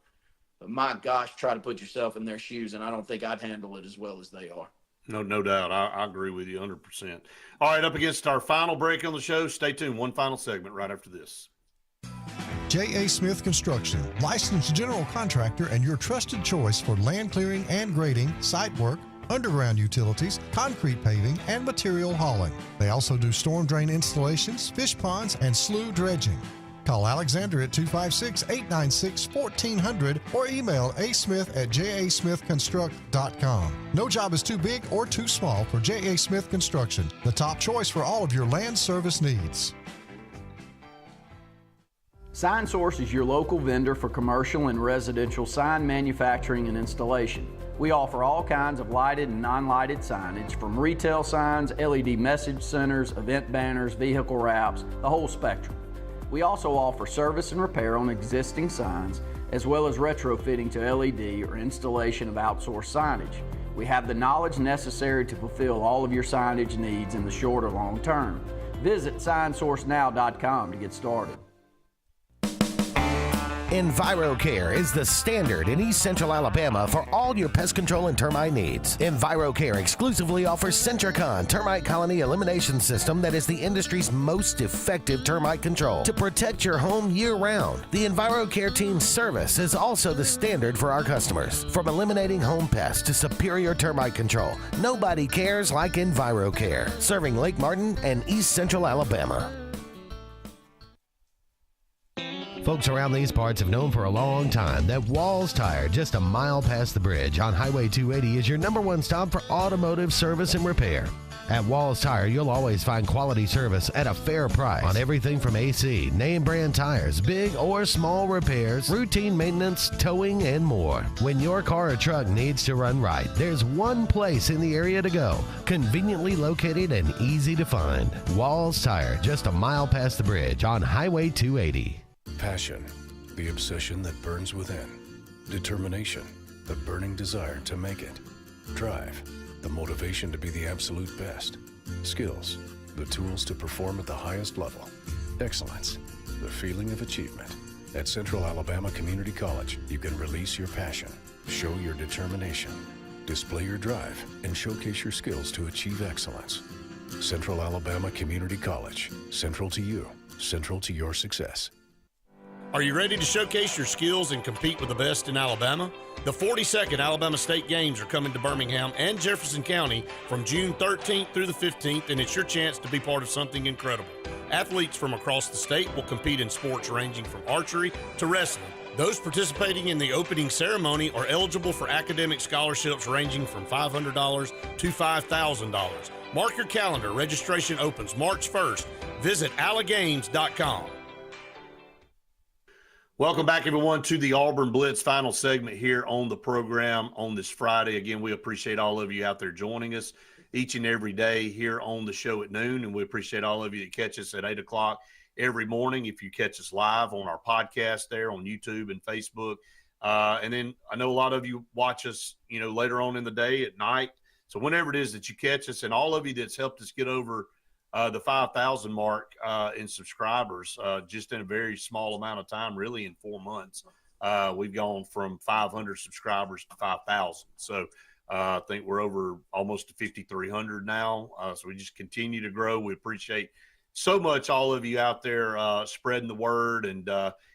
but my gosh, try to put yourself in their shoes, and I don't think I'd handle it as well as they are. No doubt. I agree with you 100%. All right, up against our final break on the show. Stay tuned. One final segment right after this. J.A. Smith Construction, licensed general contractor and your trusted choice for land clearing and grading, site work, underground utilities, concrete paving, and material hauling. They also do storm drain installations, fish ponds, and slough dredging. Call Alexander at 256-896-1400 or email asmith@jasmithconstruct.com. No job is too big or too small for J.A. Smith Construction, the top choice for all of your land service needs. Sign Source is your local vendor for commercial and residential sign manufacturing and installation. We offer all kinds of lighted and non-lighted signage, from retail signs, LED message centers, event banners, vehicle wraps, the whole spectrum. We also offer service and repair on existing signs, as well as retrofitting to LED or installation of outsourced signage. We have the knowledge necessary to fulfill all of your signage needs in the short or long term. Visit signsourcenow.com to get started. EnviroCare is the standard in East Central Alabama for all your pest control and termite needs. EnviroCare exclusively offers Centricon termite colony elimination system that is the industry's most effective termite control to protect your home year-round. The EnviroCare team's service is also the standard for our customers. From eliminating home pests to superior termite control, nobody cares like EnviroCare, serving Lake Martin and East Central Alabama. Folks around these parts have known for a long time that Walls Tire, just a mile past the bridge on Highway 280, is your #1 stop for automotive service and repair. At Walls Tire, you'll always find quality service at a fair price on everything from AC, name brand tires, big or small repairs, routine maintenance, towing, and more. When your car or truck needs to run right, there's one place in the area to go, conveniently located and easy to find. Walls Tire, just a mile past the bridge on Highway 280. Passion, the obsession that burns within. Determination, the burning desire to make it. Drive, the motivation to be the absolute best. Skills, the tools to perform at the highest level. Excellence, the feeling of achievement. At Central Alabama Community College, you can release your passion, show your determination, display your drive, and showcase your skills to achieve excellence. Central Alabama Community College, central to you, central to your success. Are you ready to showcase your skills and compete with the best in Alabama? The 42nd Alabama State Games are coming to Birmingham and Jefferson County from June 13th through the 15th, and it's your chance to be part of something incredible. Athletes from across the state will compete in sports ranging from archery to wrestling. Those participating in the opening ceremony are eligible for academic scholarships ranging from $500 to $5,000. Mark your calendar. Registration opens March 1st. Visit allagames.com. Welcome back, everyone, to the Auburn Blitz final segment here on the program on this Friday. Again, we appreciate all of you out there joining us each and every day here on the show at noon, and we appreciate all of you that catch us at 8 o'clock every morning. If you catch us live on our podcast there on YouTube and Facebook, and then I know a lot of you watch us, later on in the day at night. So whenever it is that you catch us, and all of you that's helped us get over the 5,000 mark in subscribers just in a very small amount of time, really in 4 months. We've gone from 500 subscribers to 5,000. So I think we're over almost to 5,300 now. So we just continue to grow. We appreciate so much all of you out there spreading the word, and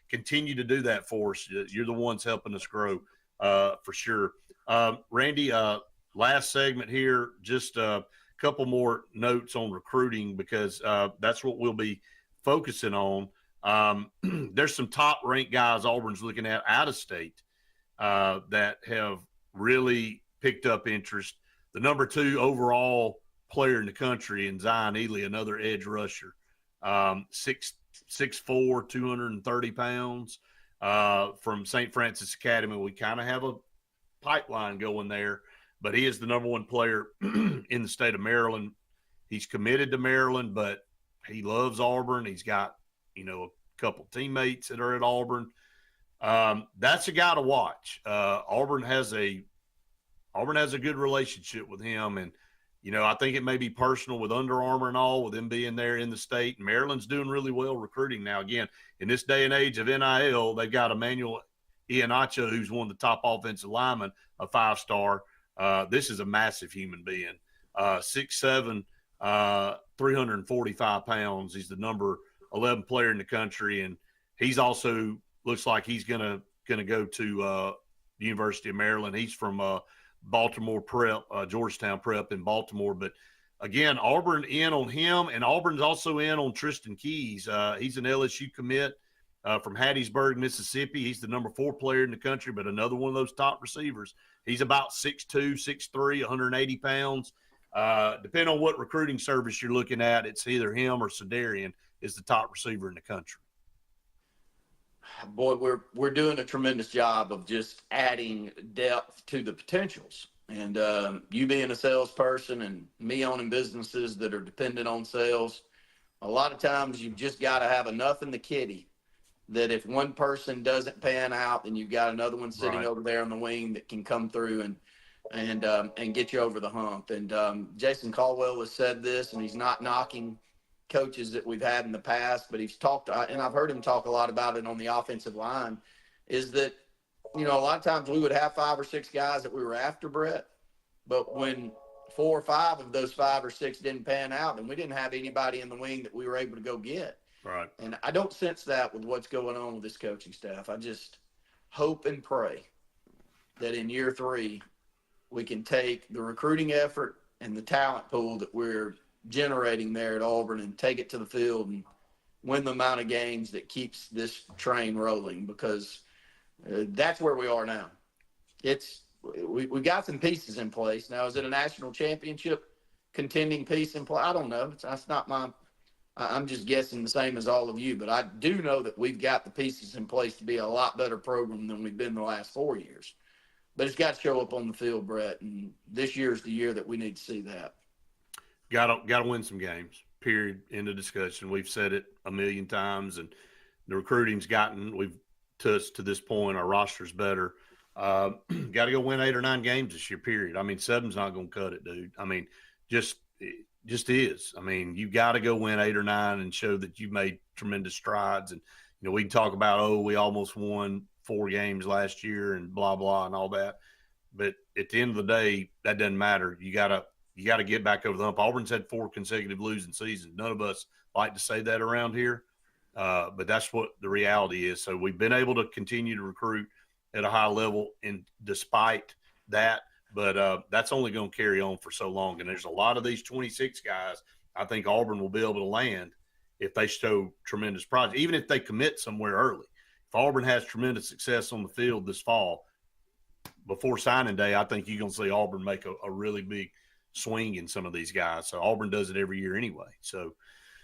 continue to do that for us. You're the ones helping us grow for sure. Randy, last segment here, just a couple more notes on recruiting, because that's what we'll be focusing on. There's some top-ranked guys Auburn's looking at out of state that have really picked up interest. The number 2 overall player in the country in Zion Ely, another edge rusher, 6'4", 230 pounds, from St. Francis Academy. We kind of have a pipeline going there, but he is the number 1 player in the state of Maryland. He's committed to Maryland, but he loves Auburn. He's got, a couple teammates that are at Auburn. That's a guy to watch. Auburn has a good relationship with him, and I think it may be personal with Under Armour and all, with them being there in the state. Maryland's doing really well recruiting now. Again, in this day and age of NIL, they've got Emmanuel Iheanacho, who's one of the top offensive linemen, a 5-star. This is a massive human being. 6'7", 345 pounds. He's the number 11 player in the country, and he's also looks like he's gonna go to the University of Maryland. He's from Baltimore Prep, Georgetown Prep in Baltimore. But again, Auburn in on him, and Auburn's also in on Tristan Keys. He's an LSU commit from Hattiesburg, Mississippi. He's the number 4 player in the country, but another one of those top receivers. He's about 6'2", 6'3", 180 pounds. Depending on what recruiting service you're looking at, it's either him or Sedarian is the top receiver in the country. Boy, we're doing a tremendous job of just adding depth to the potentials. And you being a salesperson and me owning businesses that are dependent on sales, a lot of times you've just got to have enough in the kitty that if one person doesn't pan out, then you've got another one sitting over there on the wing that can come through and get you over the hump. And Jason Caldwell has said this, and he's not knocking coaches that we've had in the past, but he's talked, and I've heard him talk a lot about it on the offensive line, is that, a lot of times we would have 5 or 6 guys that we were after, Brett, but when 4 or 5 of those 5 or 6 didn't pan out, then we didn't have anybody in the wing that we were able to go get. Right. And I don't sense that with what's going on with this coaching staff. I just hope and pray that in year 3 we can take the recruiting effort and the talent pool that we're generating there at Auburn and take it to the field and win the amount of games that keeps this train rolling, because that's where we are now. We've got some pieces in place. Now, is it a national championship contending piece in play? I don't know. That's not I'm just guessing the same as all of you, but I do know that we've got the pieces in place to be a lot better program than we've been the last 4 years. But it's got to show up on the field, Brett, and this year's the year that we need to see that. Got to win some games, period, end of discussion. We've said it a million times, and the recruiting's we've touched to this point, our roster's better. Got to go win 8 or 9 games this year, period. I mean, 7's not going to cut it, dude. I mean, just is. I mean, you got to go win 8 or 9 and show that you made tremendous strides. And, we can talk about, we almost won 4 games last year and blah, blah, and all that. But at the end of the day, that doesn't matter. You got to get back over the hump. Auburn's had 4 consecutive losing seasons. None of us like to say that around here, but that's what the reality is. So we've been able to continue to recruit at a high level, and despite that, but that's only going to carry on for so long. And there's a lot of these 26 guys I think Auburn will be able to land if they show tremendous progress, even if they commit somewhere early. If Auburn has tremendous success on the field this fall, before signing day, I think you're going to see Auburn make a really big swing in some of these guys. So Auburn does it every year anyway. So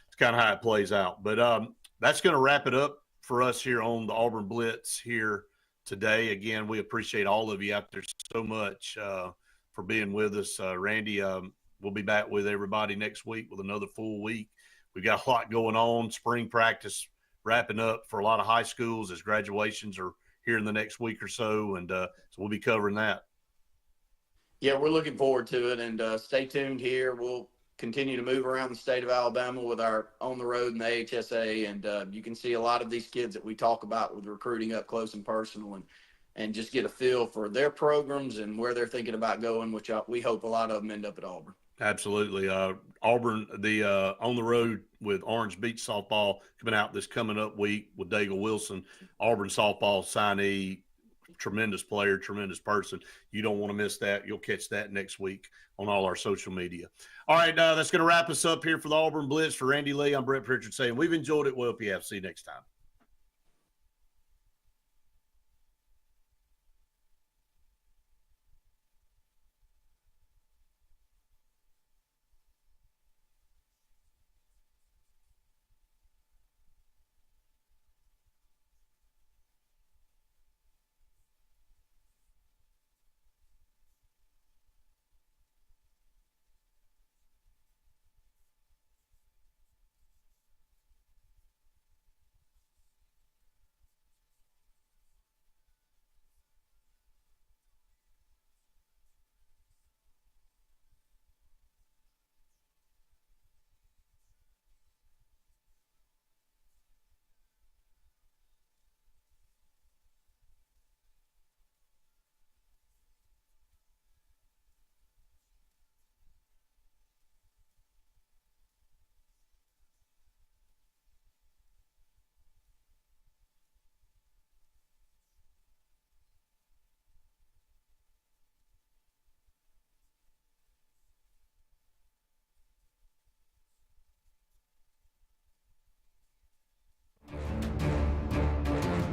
it's kind of how it plays out. But that's going to wrap it up for us here on the Auburn Blitz here today. Again, we appreciate all of you out there so much for being with us. Randy, we'll be back with everybody next week with another full week. We've got a lot going on. Spring practice wrapping up for a lot of high schools as graduations are here in the next week or so, and so we'll be covering that. Yeah, we're looking forward to it, and stay tuned here. We'll continue to move around the state of Alabama with our On the Road and the AHSA, and you can see a lot of these kids that we talk about with recruiting up close and personal, and just get a feel for their programs and where they're thinking about going, which we hope a lot of them end up at Auburn. Absolutely. Auburn, the on the road with Orange Beach softball coming up week with Daigle Wilson. Auburn softball signee, tremendous player, tremendous person. You don't want to miss that. You'll catch that next week on all our social media. All right, that's going to wrap us up here for the Auburn Blitz. For Randy Lee, I'm Brett Pritchard saying we've enjoyed it. We'll see you next time.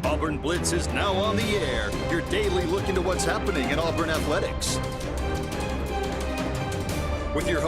Auburn Blitz is now on the air. Your daily look into what's happening in Auburn athletics. With your